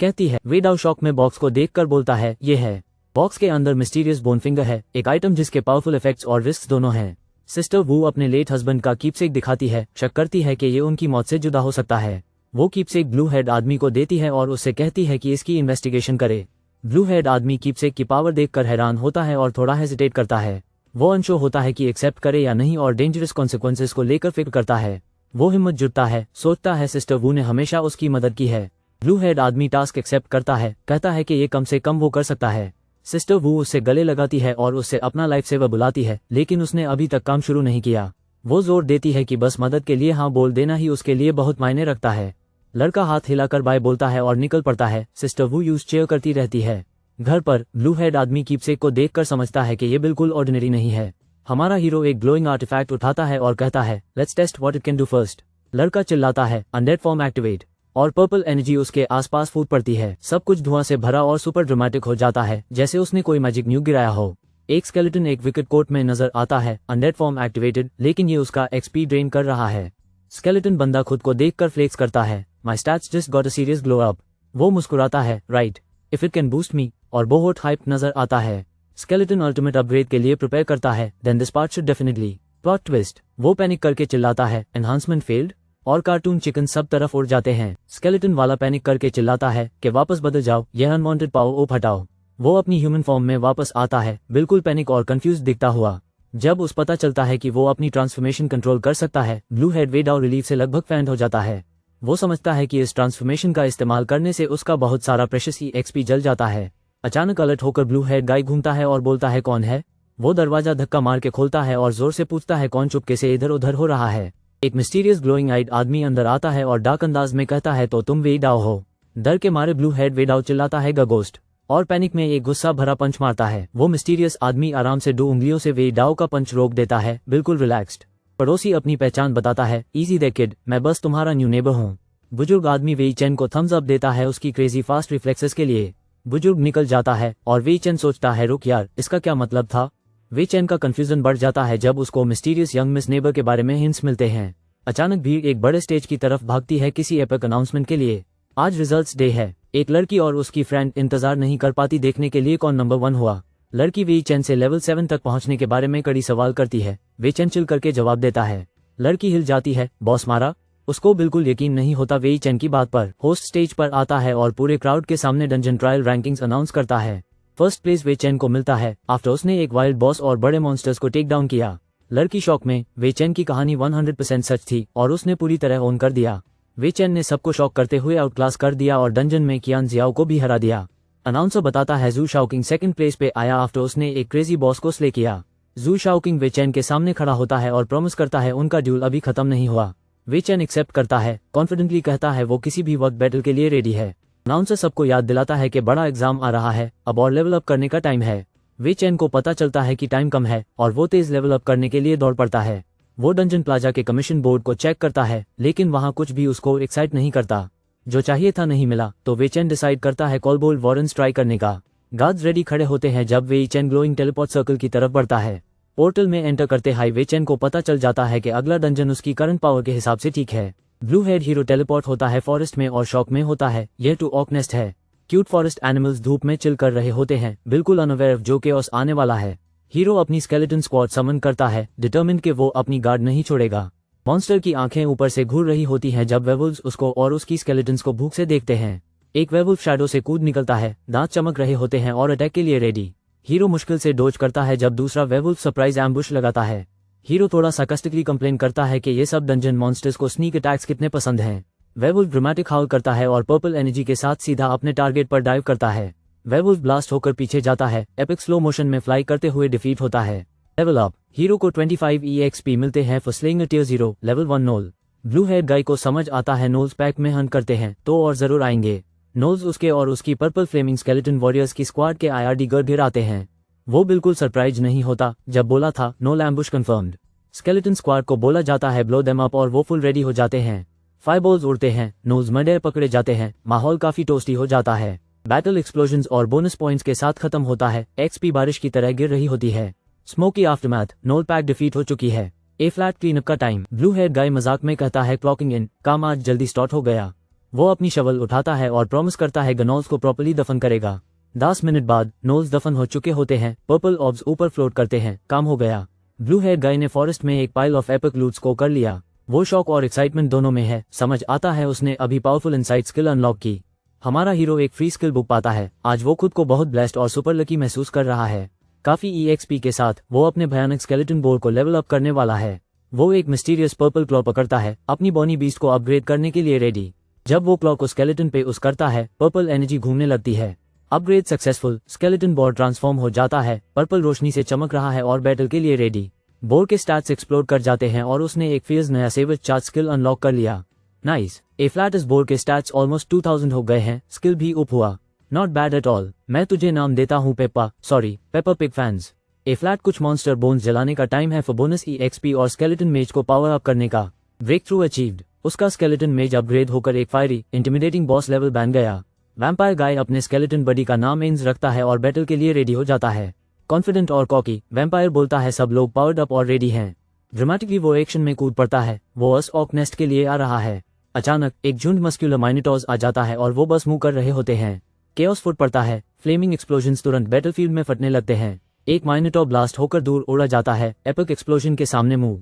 कहती है। वेडाओ शॉक में बॉक्स को देखकर बोलता है ये है। बॉक्स के अंदर मिस्टीरियस बोन फिंगर है, एक आइटम जिसके पावरफुल इफेक्ट्स और रिस्क दोनों हैं। सिस्टर वू अपने लेट हस्बैंड का कीपसेक दिखाती है, शक करती है कि ये उनकी मौत से जुदा हो सकता है। वो कीपसेक ब्लू हेड आदमी को देती है और उससे कहती है कि इसकी इन्वेस्टिगेशन करे। ब्लू हेड आदमी कीपसेक की पावर देखकर हैरान होता है और थोड़ा हेजिटेट करता है। वो अनश्योर होता है कि एक्सेप्ट करे या नहीं और डेंजरस कॉन्सिक्वेंसेस को लेकर फिक्र करता है। वो हिम्मत जुटता है, सोचता है सिस्टर वू ने हमेशा उसकी मदद की है। ब्लू हेड आदमी टास्क एक्सेप्ट करता है, कहता है कि ये कम से कम वो कर सकता है। सिस्टर वू उससे गले लगाती है और उससे अपना लाइफ सेवर बुलाती है, लेकिन उसने अभी तक काम शुरू नहीं किया। वो जोर देती है कि बस मदद के लिए हाँ बोल देना ही उसके लिए बहुत मायने रखता है। लड़का हाथ हिलाकर बाय बोलता है और निकल पड़ता है। सिस्टर वू यूज चेयर करती रहती है। घर पर ब्लू हेड आदमी कीपसेक को देखकर समझता है कि ये बिल्कुल ऑर्डिनरी नहीं है। हमारा हीरो एक ग्लोइंग आर्टिफैक्ट उठाता है और कहता है let's test what it can do first. लड़का चिल्लाता है अनडेड फॉर्म एक्टिवेट और पर्पल एनर्जी उसके आसपास फूट पड़ती है। सब कुछ धुआं से भरा और सुपर ड्रामेटिक हो जाता है, जैसे उसने कोई मैजिक न्यू गिराया हो। एक स्केलेटन एक विकेट कोट में नजर आता है, अनडेड फॉर्म एक्टिवेटेड, लेकिन ये उसका एक्सपी ड्रेन कर रहा है। स्केलेटन बंदा खुद को देखकर फ्लेक्स करता है, my stats just got a serious glow up. वो मुस्कुराता है, right, if it can boost me, और बहुत हाइप नजर आता है। स्केलेटन अल्टीमेट अपग्रेड के लिए प्रिपेयर करता है, then this part should definitely. Plot twist, वो पैनिक करके चिल्लाता है एनहांसमेंट फेल्ड, और कार्टून चिकन सब तरफ उड़ जाते हैं। स्केलेटन वाला पैनिक करके चिल्लाता है कि वापस बदल जाओ, यह अनवांटेड पावर ओप हटाओ। वो अपनी ह्यूमन फॉर्म में वापस आता है, बिल्कुल पैनिक और कंफ्यूज दिखता हुआ। जब उस पता चलता है कि वो अपनी ट्रांसफॉर्मेशन कंट्रोल कर सकता है, ब्लू हेड वेडाओ रिलीफ से लगभग फैंट हो जाता है। वो समझता है कि इस ट्रांसफॉर्मेशन का इस्तेमाल करने से उसका बहुत सारा प्रेशियस एक्सपी जल जाता है। अचानक अलर्ट होकर ब्लू हेड गाय घूमता है और बोलता है कौन है। वो दरवाजा धक्का मार के खोलता है और जोर से पूछता है कौन चुपके से इधर उधर हो रहा है। एक मिस्टीरियस ग्लोइंग आइड आदमी अंदर आता है और डार्क अंदाज में कहता है तो तुम वेडाओ हो। डर के मारे ब्लू हेड वेडाओ चिल्लाता है गोस्ट, और पैनिक में एक गुस्सा भरा पंच मारता है। वो मिस्टीरियस आदमी आराम से 2 उंगलियों से वे डाओ का पंच रोक देता है, बिल्कुल रिलैक्स्ड। पड़ोसी अपनी पहचान बताता है, इजी दे किड, मैं बस तुम्हारा न्यू नेबर हूँ। बुजुर्ग आदमी वेई चेन को थम्स अप देता है उसकी क्रेजी फास्ट रिफ्लेक्सेस के लिए। बुजुर्ग निकल जाता है और वेई चेन सोचता है, रुक यार, इसका क्या मतलब था। वेई चेन का कंफ्यूजन बढ़ जाता है जब उसको मिस्टीरियस यंग मिस नेबर के बारे में हिंट्स मिलते हैं। अचानक भीड़ एक बड़े स्टेज की तरफ भागती है किसी एपिक अनाउंसमेंट के लिए। आज रिजल्ट्स डे है। एक लड़की और उसकी फ्रेंड इंतजार नहीं कर पाती देखने के लिए कौन नंबर 1 हुआ। लड़की वेई चेन से लेवल 7 तक पहुंचने के बारे में कड़ी सवाल करती है। वेई चेन चिल करके जवाब देता है। लड़की हिल जाती है, बॉस मारा। उसको बिल्कुल यकीन नहीं होता वेई चेन की बात पर। होस्ट स्टेज पर आता है और पूरे क्राउड के सामने डंजन ट्रायल रैंकिंग्स अनाउंस करता है। फर्स्ट प्लेस वेई चेन को मिलता है आफ्टर उसने एक वाइल्ड बॉस और बड़े मॉन्स्टर्स को टेक डाउन किया। लड़की शॉक में। वेई चेन की कहानी 100% सच थी और उसने पूरी तरह ओन कर दिया। वेई चेन ने सबको शॉक करते हुए आउट क्लास कर दिया और डंजन में कियान जियाओ को भी हरा दिया। अनाउंसर बताता है जू शाओकिंग सेकंड प्लेस पे आया आफ्टर उसने एक क्रेजी बॉस को स्ले किया। जू शाओकिंग वेई चेन के सामने खड़ा होता है और प्रॉमिस करता है उनका ड्यूल अभी खत्म नहीं हुआ। वेई चेन एक्सेप्ट करता है, कॉन्फिडेंटली कहता है वो किसी भी वक्त बैटल के लिए रेडी है। अनाउंसर सबको याद दिलाता है कि बड़ा एग्जाम आ रहा है, अब और लेवल अप करने का टाइम है। वेई चेन को पता चलता है कि टाइम कम है और वो तेज लेवल अप करने के लिए दौड़ पड़ता है। वो डंजन प्लाजा के कमीशन बोर्ड को चेक करता है लेकिन वहाँ कुछ भी उसको एक्साइट नहीं करता। जो चाहिए था नहीं मिला तो वेई चेन डिसाइड करता है कॉलबोल्ट वॉरेंस ट्राई करने का। गार्ड्स रेडी खड़े होते हैं जब वेई चेन ग्लोइंग टेलीपोर्ट सर्कल की तरफ बढ़ता है। पोर्टल में एंटर करते ही वेई चेन को पता चल जाता है कि अगला डंजन उसकी करंट पावर के हिसाब से ठीक है। ब्लू हेड हीरो टेलीपोर्ट होता है फॉरेस्ट में और शॉक में होता है, यह टू ऑक नेस्ट है। क्यूट फॉरेस्ट एनिमल्स धूप में चिल कर रहे होते हैं, बिल्कुल अनअवेयर जो केओस आने वाला है। हीरो अपनी स्केलेटन स्क्वाड समन करता है, डिटरमिन्ड कि वो अपनी गार्ड नहीं छोड़ेगा। मॉन्स्टर की आंखें ऊपर से घूर रही होती हैं जब वेवुल्व्स उसको और उसकी स्केलेटन्स को भूख से देखते हैं। एक वेवुल्फ शैडो से कूद निकलता है, दांत चमक रहे होते हैं और अटैक के लिए रेडी। हीरो मुश्किल से डोज करता है जब दूसरा वेवुल्फ सरप्राइज एम्बुश लगाता है। हीरो थोड़ा सार्कास्टिकली कंप्लेन करता है कि ये सब डंजन मॉन्स्टर्स को स्नीक अटैक्स कितने पसंद हैं। वेवुल्फ ड्रामेटिक हाउल करता है और पर्पल एनर्जी के साथ सीधा अपने टारगेट पर डाइव करता है। वेवुल्फ ब्लास्ट होकर पीछे जाता है, एपिक स्लो मोशन में फ्लाई करते हुए डिफीट होता है। Level up. हीरो को 25 EXP मिलते हैं for slaying a tier 0 level 1 नोल। ब्लू हेड गाय को समझ आता है नोल्स पैक में हंट करते हैं तो और जरूर आएंगे। नोल्स उसके और उसकी पर्पल फ्लेमिंग स्केलेटन वॉरियर्स की स्क्वाड के IRD घर गिर आते हैं। वो बिल्कुल सरप्राइज नहीं होता जब बोला था नोल एम्बुश कंफर्म्ड। स्केलेटन स्क्वाड को बोला जाता है ब्लो देम अप और वो फुल रेडी हो जाते हैं। फायरबॉल्स उड़ते हैं, नोल्स मर्डर पकड़े जाते हैं, माहौल काफी टोस्टी हो जाता है। बैटल एक्सप्लोजन्स और बोनस पॉइंट्स के साथ खत्म होता है। XP बारिश की तरह गिर रही होती है। Smoky aftermath. नोल पैक डिफीट हो चुकी है। ए फ्लैट क्लीनअप का टाइम। ब्लू हेड गाय मजाक में कहता है क्लॉकिंग इन, काम आज जल्दी स्टार्ट हो गया। वो अपनी शवल उठाता है और प्रॉमिस करता है गनोल्स को प्रॉपर्ली दफन करेगा। 10 मिनट बाद नोल्स दफन हो चुके होते हैं, पर्पल ऑब्स ऊपर फ्लोट करते हैं, काम हो गया। ब्लू हेड गाय ने फॉरेस्ट में एक पाइल ऑफ एपिक लूट्स को कर लिया। वो शॉक और एक्साइटमेंट दोनों में है, समझ आता है उसने अभी पावरफुल इनसाइट स्किल अनलॉक की। हमारा हीरो एक फ्री स्किल बुक पाता है। आज वो खुद को बहुत ब्लेस्ड और सुपर लकी महसूस कर रहा है। काफी EXP के साथ वो अपने भयानक स्केलेटन बोर्ड को लेवल अप करने वाला है। वो एक मिस्टीरियस पर्पल क्लॉ पकड़ता है, अपनी बॉनी बीस्ट को अपग्रेड करने के लिए रेडी। जब वो क्लॉ को स्केलेटन पे उस करता है, पर्पल एनर्जी घूमने लगती है। Upgrade successful. Skeleton board transform हो जाता है, पर्पल रोशनी से चमक रहा है और बैटल के लिए रेडी। बोर्ड के स्टैट्स एक्सप्लोर कर जाते हैं और उसने एक फियर्स नया सेवेज चार्ज स्किल अनलॉक कर लिया। नाइस। ए फ्लैट इस बोर्ड के स्टैट्स ऑलमोस्ट 2000 हो गए हैं, स्किल भी अप हुआ। Not bad at all. मैं तुझे नाम देता हूँ पेपर पिग फैंस। ए फ्लैट कुछ मॉन्स्टर बोन्स जलाने का टाइम है फॉर बोनस EXP और स्केलेटन मेज को पावर अप करने का। Breakthrough achieved. उसका स्केलेटन मेज अपग्रेड होकर एक फायरी इंटिमिडेटिंग बॉस लेवल बन गया। वैम्पायर गाय अपने स्केलेटन बडी का नाम एंस रखता है और बैटल के लिए रेडी हो जाता है। कॉन्फिडेंट और कॉकी, वैम्पायर बोलता है सब लोग पावर्ड अप और रेडी हैं। ड्रामेटिकली वो एक्शन में कूद पड़ता है, वो अस ऑक नेस्ट के लिए आ रहा है। अचानक एक झुंड मस्क्यूलर माइनोटॉर्स आ जाता है और वो बस मूव कर रहे होते हैं। केओस फुट पड़ता है, फ्लेमिंग एक्सप्लोजन्स तुरंत बैटलफील्ड में फटने लगते हैं। एक माइनोटॉर ब्लास्ट होकर दूर उड़ा जाता है, एपिक एक्सप्लोजन के सामने मूव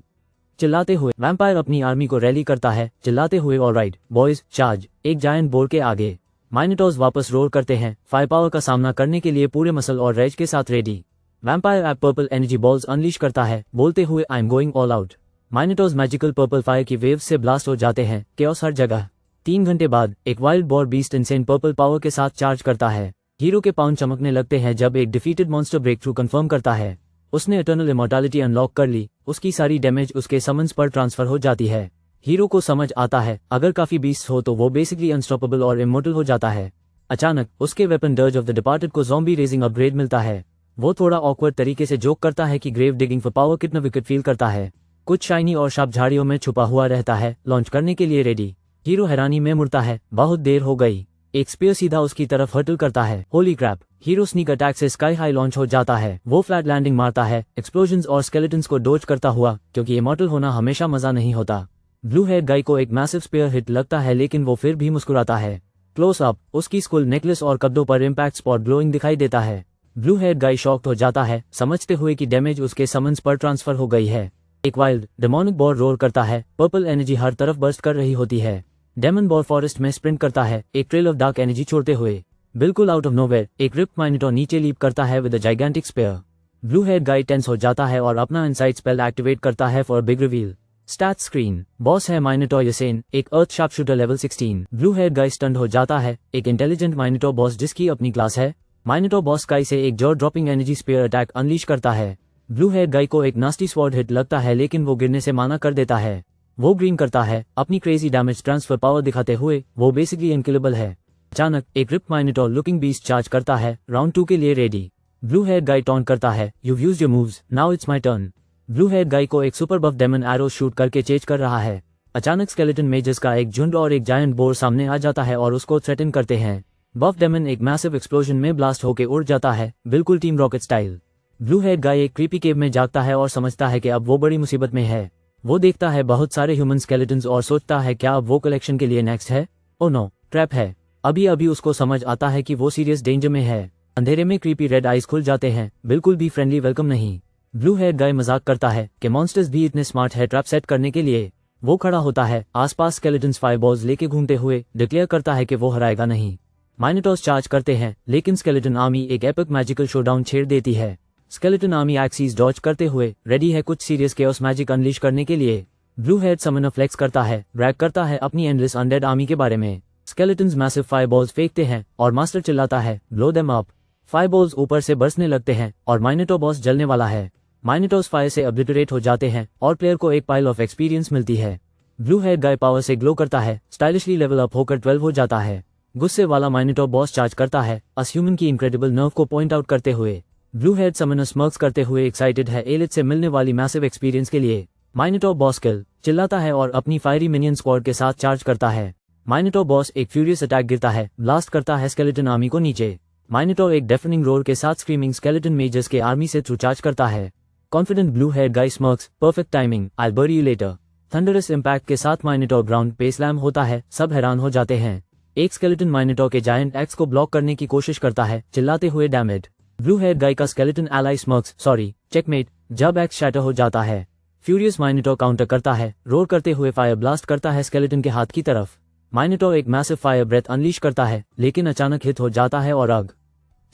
चिल्लाते हुए। वैम्पायर अपनी आर्मी को रैली करता है, चिल्लाते हुए ऑलराइट बॉयज चार्ज। एक जायंट बोर्ड के आगे माइनोटॉर्स वापस रोर करते हैं, फायर पावर का सामना करने के लिए पूरे मसल और रेज के साथ ready. Vampire ape purple energy balls unleash करता है, बोलते हुए I am going all out. Minotaurs magical purple fire की वेव्स से ब्लास्ट हो जाते हैं, केओस हर जगह। 3 घंटे बाद एक wild boar beast insane purple power के साथ चार्ज करता है। हीरो के पाउंड चमकने लगते हैं जब एक defeated monster breakthrough confirm करता है। उसने इटर्नल इमॉर्टैलिटी अनलॉक कर ली, उसकी सारी डैमेज उसके समन्स पर ट्रांसफर हो जाती है। हीरो को समझ आता है अगर काफी बीस्ट हो तो वो बेसिकली अनस्टॉपेबल और इमोर्टल हो जाता है। अचानक उसके weapon dirge of the departed को ज़ॉम्बी रेजिंग अपग्रेड मिलता है। वो थोड़ा ऑकवर्ड तरीके से जोक करता है कि ग्रेव डिगिंग फॉर पावर कितना विकेट फील करता है। कुछ शाइनी और शार्प झाड़ियों में छुपा हुआ रहता है, लॉन्च करने के लिए रेडी। हीरो हैरानी में मुड़ता है, बहुत देर हो गई। एक स्पीयर सीधा उसकी तरफ हर्टल करता है। Holy crap! Hero sneak attack से स्काई हाई लॉन्च हो जाता है। वो फ्लैट लैंडिंग मारता है, एक्सप्लोजन्स और स्केलेटन्स को डोज करता हुआ, क्योंकि इमॉर्टल होना हमेशा मजा नहीं होता। ब्लू हेयर गाय को एक मैसिव स्पीयर हिट लगता है, लेकिन वो फिर भी मुस्कुराता है। क्लोज अप उसकी स्कुल नेकलेस और कब्जों पर इम्पैक्ट स्पॉट ग्लोइंग दिखाई देता है। ब्लू हेयर गाय शॉक्ड हो जाता है, समझते हुए कि डैमेज उसके समन्स पर ट्रांसफर हो गई है। एक वाइल्ड डेमोनिक बॉर रोर करता है, पर्पल एनर्जी हर तरफ बर्स्ट कर रही होती है। डेमन बॉर फॉरेस्ट में स्प्रिंट करता है, एक ट्रेल ऑफ डार्क एनर्जी छोड़ते हुए। बिल्कुल आउट ऑफ नोवेयर एक रिप्ड माइनोटॉर नीचे लीप करता है with a gigantic spear. Blue hair guy tense हो जाता है और अपना इनसाइट स्पेल एक्टिवेट करता है for big reveal. Stat screen. Boss है माइनोटॉर यसेन, एक earth sharpshooter level 16। Blue hair guy stunned हो जाता है, एक इंटेलिजेंट माइनोटॉर बॉस जिसकी अपनी क्लास है। माइनोटॉर बॉस स्काई से एक jaw dropping energy spear attack unleash करता है। ब्लू हेयर गाय को एक नास्टी स्वॉर्ड हिट लगता है, लेकिन वो गिरने से माना कर देता है। वो ग्रीन करता है, अपनी क्रेजी डैमेज ट्रांसफर पावर दिखाते हुए। वो बेसिकली इनकिलेबल है। अचानक एक रिप्ड माइनोटॉर लुकिंग बीस्ट चार्ज करता है, राउंड 2 के लिए रेडी। ब्लू हेयर गाय टॉन्ट करता है, you've used your moves, now it's my turn। Blue hair guy को एक super buff demon arrow shoot करके चेज कर रहा है। अचानक स्केलेटन मेजर्स का एक झुंड और एक जायंट बोर सामने आ जाता है और उसको थ्रेटन करते हैं। बफ डेमन एक मैसिव एक्सप्लोजन में ब्लास्ट होकर उड़ जाता है, बिल्कुल Team Rocket style. Blue hair guy एक क्रीपी केव में जागता है और समझता है कि अब वो बड़ी मुसीबत में है। वो देखता है बहुत सारे ह्यूमन स्केलेटन्स और सोचता है क्या अब वो कलेक्शन के लिए नेक्स्ट है। ओ नो, ट्रैप है। अभी अभी उसको समझ आता है कि वो सीरियस डेंजर में है। अंधेरे में क्रीपी रेड आइज खुल जाते हैं, बिल्कुल भी फ्रेंडली वेलकम नहीं। ब्लू हेयर गाय मजाक करता है कि मॉन्स्टर्स भी इतने स्मार्ट है ट्रैप सेट करने के लिए। वो खड़ा होता है, आसपास स्केलेटन्स फायरबॉल्स लेके घूमते हुए, डिक्लेयर करता है कि वो हराएगा नहीं। माइनोटॉर्स चार्ज करते हैं, लेकिन स्केलेटन आर्मी एक एपिक मैजिकल शोडाउन छेड़ देती है। स्केलेटन आर्मी एक्सीज डॉज करते हुए रेडी है कुछ सीरियस केओस मैजिक अनलीश करने के लिए। ब्लू हेयर समनर फ्लेक्स करता है, ब्रैग करता है अपनी एंडलेस अनडेड आर्मी के बारे में। स्केलेटन्स मैसिव फायरबॉल्स फेंकते हैं और मास्टर चिल्लाता है, ब्लो देम अप। फायरबॉल्स ऊपर से बरसने लगते हैं और माइनोटॉर बॉस जलने वाला है। माइनोटॉर्स फायर से ऑब्लिटरेट हो जाते हैं और प्लेयर को एक पाइल ऑफ एक्सपीरियंस मिलती है। ब्लू हेयर गाय पावर से ग्लो करता है, स्टाइलिशली लेवल अप होकर 12 हो जाता है। गुस्से वाला माइनोटॉर बॉस चार्ज करता है, अस ह्यूमन की इनक्रेडिबल नर्व को पॉइंट आउट करते हुए। ब्लू हेड समनर स्मर्क्स करते हुए एक्साइटेड है एलिट से मिलने वाली मैसिव एक्सपीरियंस के लिए। माइनोटॉर बॉस किल चिल्लाता है और अपनी फायरी मिनियन स्क्वाड के साथ चार्ज करता है। माइनोटॉर बॉस एक फ्यूरियस अटैक गिरता है, ब्लास्ट करता है स्केलेटन आर्मी को नीचे। माइनोटॉर एक डेफनिंग रोर के साथ स्क्रीमिंग स्केलेटन मेजर्स के आर्मी से थ्रू चार्ज करता है। कॉन्फिडेंट ब्लू हेयर गाय स्मर्क्स, परफेक्ट टाइमिंग, आई बरी यू लेटर। थंडरस इम्पैक्ट के साथ माइनोटॉर ग्राउंड पे स्लैम होता है, सब हैरान हो जाते हैं। एक स्केलेटन माइनोटॉर के जायंट एक्स को ब्लॉक करने की कोशिश करता है, चिल्लाते हुए डैमेज। ब्लू हेयर गाय का स्केलेटन एलाई स्मर्क्स, सॉरी चेकमेट, जब एक्स शैटर हो जाता है। फ्यूरियस माइनोटॉर काउंटर करता है, रोर करते हुए फायर ब्लास्ट करता है स्केलेटन के हाथ की तरफ। माइनोटॉर एक मैसिव फायर ब्रेथ अनलीश करता है, लेकिन अचानक हिट हो जाता है और आग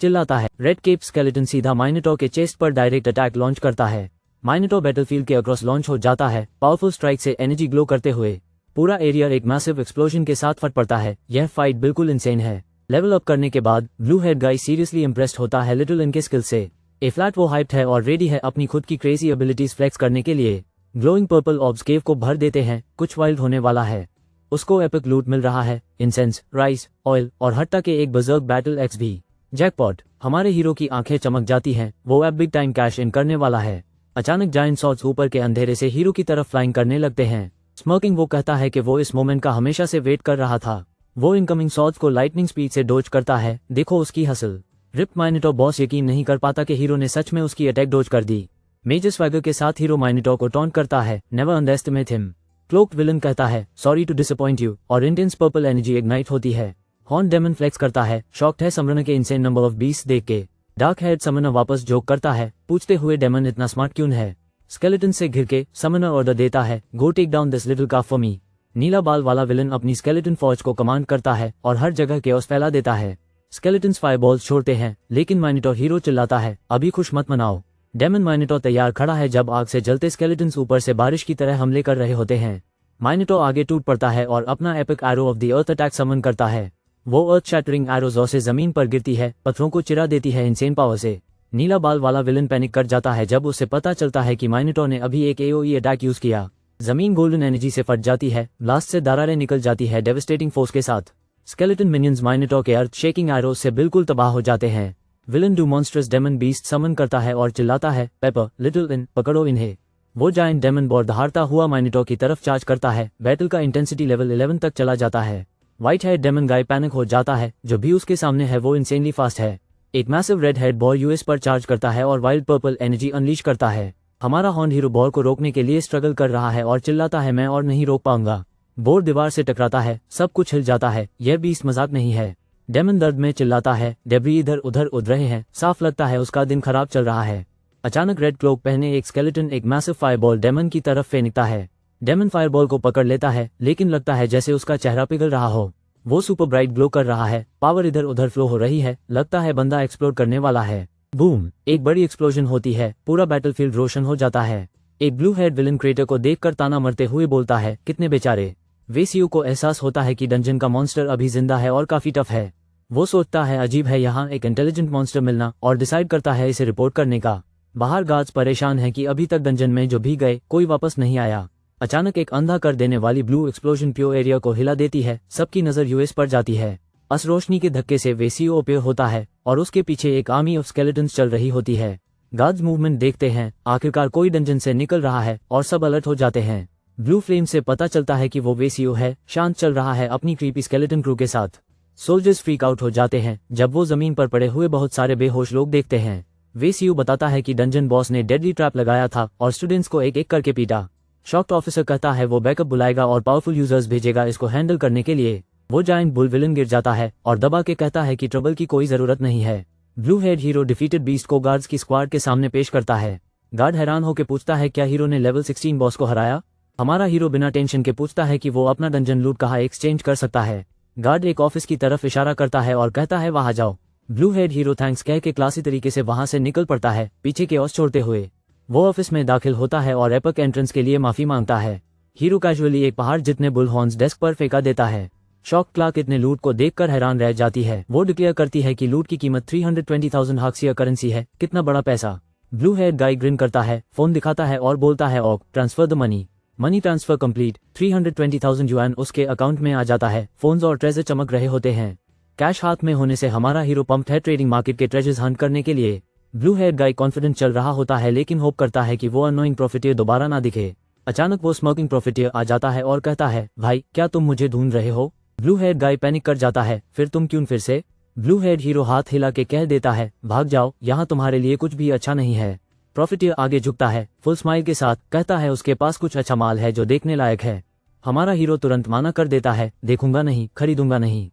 चिल्लाता है। रेड केप स्केलेटन सीधा माइनोटॉर के चेस्ट पर डायरेक्ट अटैक लॉन्च करता है। माइनोटॉर बैटलफील्ड के अक्रॉस लॉन्च हो जाता है, पावरफुल स्ट्राइक से एनर्जी ग्लो करते हुए। पूरा एरिया एक मैसिव एक्सप्लोजन के साथ फट पड़ता है। यह फाइट बिल्कुल इंसेन है। लेवल अप करने के बाद ब्लू हेयर गाय सीरियसली इंप्रेस्ड होता है लिटिल इनके स्किल से। ए फ्लैट वो हाइप्ड है और रेडी है अपनी खुद की क्रेजी एबिलिटीज फ्लेक्स करने के लिए। ग्लोइंग पर्पल ऑब्स केव को भर देते हैं, कुछ वाइल्ड होने वाला है। उसको एपिक लूट मिल रहा है, इंसेंस, राइस, ऑयल और हट्टा के एक बजर्ग बैटल एक्स भी। जैकपॉट! हमारे हीरो की आंखें चमक जाती हैं, वो अब बिग टाइम कैश इन करने वाला है। अचानक जायंट सॉर्ड्स ऊपर के अंधेरे से हीरो की तरफ फ्लाइंग करने लगते हैं। स्मर्किंग वो कहता है कि वो इस मोमेंट का हमेशा से वेट कर रहा था। वो इनकमिंग सॉर्ड्स को लाइटनिंग स्पीड से डोज करता है, देखो उसकी हसल। रिप्ड माइनोटॉर बॉस यकीन नहीं कर पाता कि हीरो ने सच में उसकी अटैक डोज कर दी। मेजर स्वैगर के साथ हीरो माइनोटॉर को टॉन्ट करता है, never underestimate him. Cloaked villain कहता है, सॉरी टू डिसअपॉइंट यू, और इंटेंस पर्पल एनर्जी इग्नाइट होती है। हॉर्न डेमन फ्लेक्स करता है, शॉक्ड है समरन के इंसेन नंबर ऑफ 20 देख के। डार्क हेड समनर वापस जोक करता है, पूछते हुए डेमन इतना स्मार्ट क्यों है। स्केलेटन से घिर के समनर ऑर्डर देता है, go take down this little calf for me. नीला बाल वाला विलन अपनी स्केलेटन फौज को कमांड करता है और हर जगह केओस फैला देता है। स्केलेटन्स फायरबॉल्स छोड़ते हैं, लेकिन माइनोटॉर हीरो चिल्लाता है, अभी खुश मत मनाओ। डेमन माइनोटॉर तैयार खड़ा है जब आग से जलते स्केलेटन्स ऊपर से बारिश की तरह हमले कर रहे होते हैं। माइनोटॉर आगे टूट पड़ता है और अपना epic arrow of the earth attack summon करता है। वो अर्थ शैटरिंग एरो से जमीन पर गिरती है, पत्थरों को चिरा देती है इंसेन पावर से। नीला बाल वाला विलन पैनिक कर जाता है जब उसे पता चलता है कि माइनोटॉर ने अभी एक एओई अटैक यूज किया। जमीन गोल्डन एनर्जी से फट जाती है, ब्लास्ट से दरारें निकल जाती है डेविस्टेटिंग फोर्स के साथ। स्केलेटन मिनियंस माइनेटॉर के अर्थ शेकिंग एरोज से बिल्कुल तबाह हो जाते हैं। Villain do monstrous demon beast summon करता है और चिल्लाता है, पेपर लिटिल इन पकड़ो इन्हें। वो जायंट डेमन बॉर दहाड़ता हुआ माइनेटॉर की तरफ चार्ज करता है। बैटल का इंटेंसिटी लेवल 11 तक चला जाता है। व्हाइट हेड डेमन गाय पैनिक हो जाता है, जो भी उसके सामने है वो इंसेनली फास्ट है। एक मैसिव रेड हेड बॉर यूएस पर चार्ज करता है और वाइल्ड पर्पल एनर्जी अनलीश करता है। हमारा हॉर्न हीरो बॉर को रोकने के लिए स्ट्रगल कर रहा है और चिल्लाता है, मैं और नहीं रोक पाऊंगा। बोर दीवार से टकराता है, सब कुछ हिल जाता है। यह बीस्ट मजाक नहीं है। डेमन दर्द में चिल्लाता है, डेब्री इधर उधर उड़ रहे हैं, साफ लगता है उसका दिन खराब चल रहा है। अचानक रेड क्लोक पहने एक स्केलेटन एक मैसिव फायरबॉल डेमन की तरफ फेंकता है। डेमन फायरबॉल को पकड़ लेता है, लेकिन लगता है जैसे उसका चेहरा पिघल रहा हो। वो सुपर ब्राइट ग्लो कर रहा है, पावर इधर उधर फ्लो हो रही है, लगता है बंदा एक्सप्लोड करने वाला है। बूम, एक बड़ी एक्सप्लोजन होती है, पूरा बैटलफील्ड रोशन हो जाता है। एक ब्लू हेड विलन क्रेटर को देखकर ताना मरते हुए बोलता है, कितने बेचारे। वेसीयू को एहसास होता है कि डंजन का मॉन्स्टर अभी जिंदा है और काफी टफ है। वो सोचता है अजीब है यहाँ एक इंटेलिजेंट मॉन्स्टर मिलना, और डिसाइड करता है इसे रिपोर्ट करने का। बाहर गार्ड्स परेशान है कि अभी तक डंजन में जो भी गए कोई वापस नहीं आया। अचानक एक अंधा कर देने वाली ब्लू एक्सप्लोजन प्योर एरिया को हिला देती है। सबकी नजर यूएस पर जाती है। अस रोशनी के धक्के से वेसीओ ओपे होता है और उसके पीछे एक आर्मी ऑफ स्केलेटन्स चल रही होती है। गार्ड्स मूवमेंट देखते हैं, आखिरकार कोई डंजन से निकल रहा है और सब अलर्ट हो जाते हैं। ब्लू फ्लेम से पता चलता है कि वो वेसीओ है, शांत चल रहा है अपनी क्रीपी स्केलेटन क्रू के साथ। सोल्जर्स फ्रीक आउट हो जाते हैं जब वो जमीन पर पड़े हुए बहुत सारे बेहोश लोग देखते हैं। वेसीयू बताता है कि डंजन बॉस ने डेडली ट्रैप लगाया था और स्टूडेंट्स को एक एक करके पीटा। शॉक्ड ऑफिसर कहता है वो बैकअप बुलाएगा और पावरफुल यूजर्स भेजेगा इसको हैंडल करने के लिए। वो जायंट बुल विलन गिर जाता है और दबा के कहता है कि ट्रबल की कोई जरूरत नहीं है। Blue head hero defeated beast को गार्ड्स की स्क्वाड के सामने पेश करता है। गार्ड हैरान होकर पूछता है, क्या हीरो ने लेवल 16 बॉस को हराया। हमारा हीरो बिना टेंशन के पूछता है कि वो अपना डंजन लूट कहाँ एक्सचेंज कर सकता है। गार्ड एक ऑफिस की तरफ इशारा करता है और कहता है वहां जाओ। ब्लू हेड हीरो थैंक्स कह के क्लासी तरीके से वहां से निकल पड़ता है, पीछे के ऑस छोड़ते हुए। वो ऑफिस में दाखिल होता है और एपिक एंट्रेंस के लिए माफी मांगता है। हीरो कैजुअली एक पहाड़ जितने बुल हॉर्न्स डेस्क पर फेंका देता है। शॉक क्लार्क इतने लूट को देखकर हैरान रह जाती है। वो डिक्लेयर करती है कि लूट की कीमत 320,000 हाक्सिया करेंसी है, कितना बड़ा पैसा। ब्लू हेड गाय ग्रिन करता है, फोन दिखाता है और बोलता है, ऑक transfer the money. Money transfer complete. 320,000 yuan उसके अकाउंट में आ जाता है। फोन्स और ट्रेजर चमक रहे होते हैं। कैश हाथ में होने से हमारा हीरो पंप्ड है ट्रेडिंग मार्केट के ट्रेजर्स हंट करने के लिए। ब्लू हेड गाय कॉन्फिडेंट चल रहा होता है, लेकिन होप करता है कि वो अननोइंग प्रॉफिटियर दोबारा ना दिखे। अचानक वो स्मोकिंग प्रॉफिटियर आ जाता है और कहता है, भाई क्या तुम मुझे ढूंढ रहे हो। ब्लू हेड गाय पैनिक कर जाता है, फिर तुम क्यों फिर से। ब्लू हेड हीरो हाथ हिला के कह देता है, भाग जाओ, यहाँ तुम्हारे लिए कुछ भी अच्छा नहीं है। प्रॉफिटियर आगे झुकता है, फुल स्माइल के साथ कहता है उसके पास कुछ अच्छा माल है जो देखने लायक है। हमारा हीरो तुरंत माना कर देता है, देखूंगा नहीं, खरीदूंगा नहीं,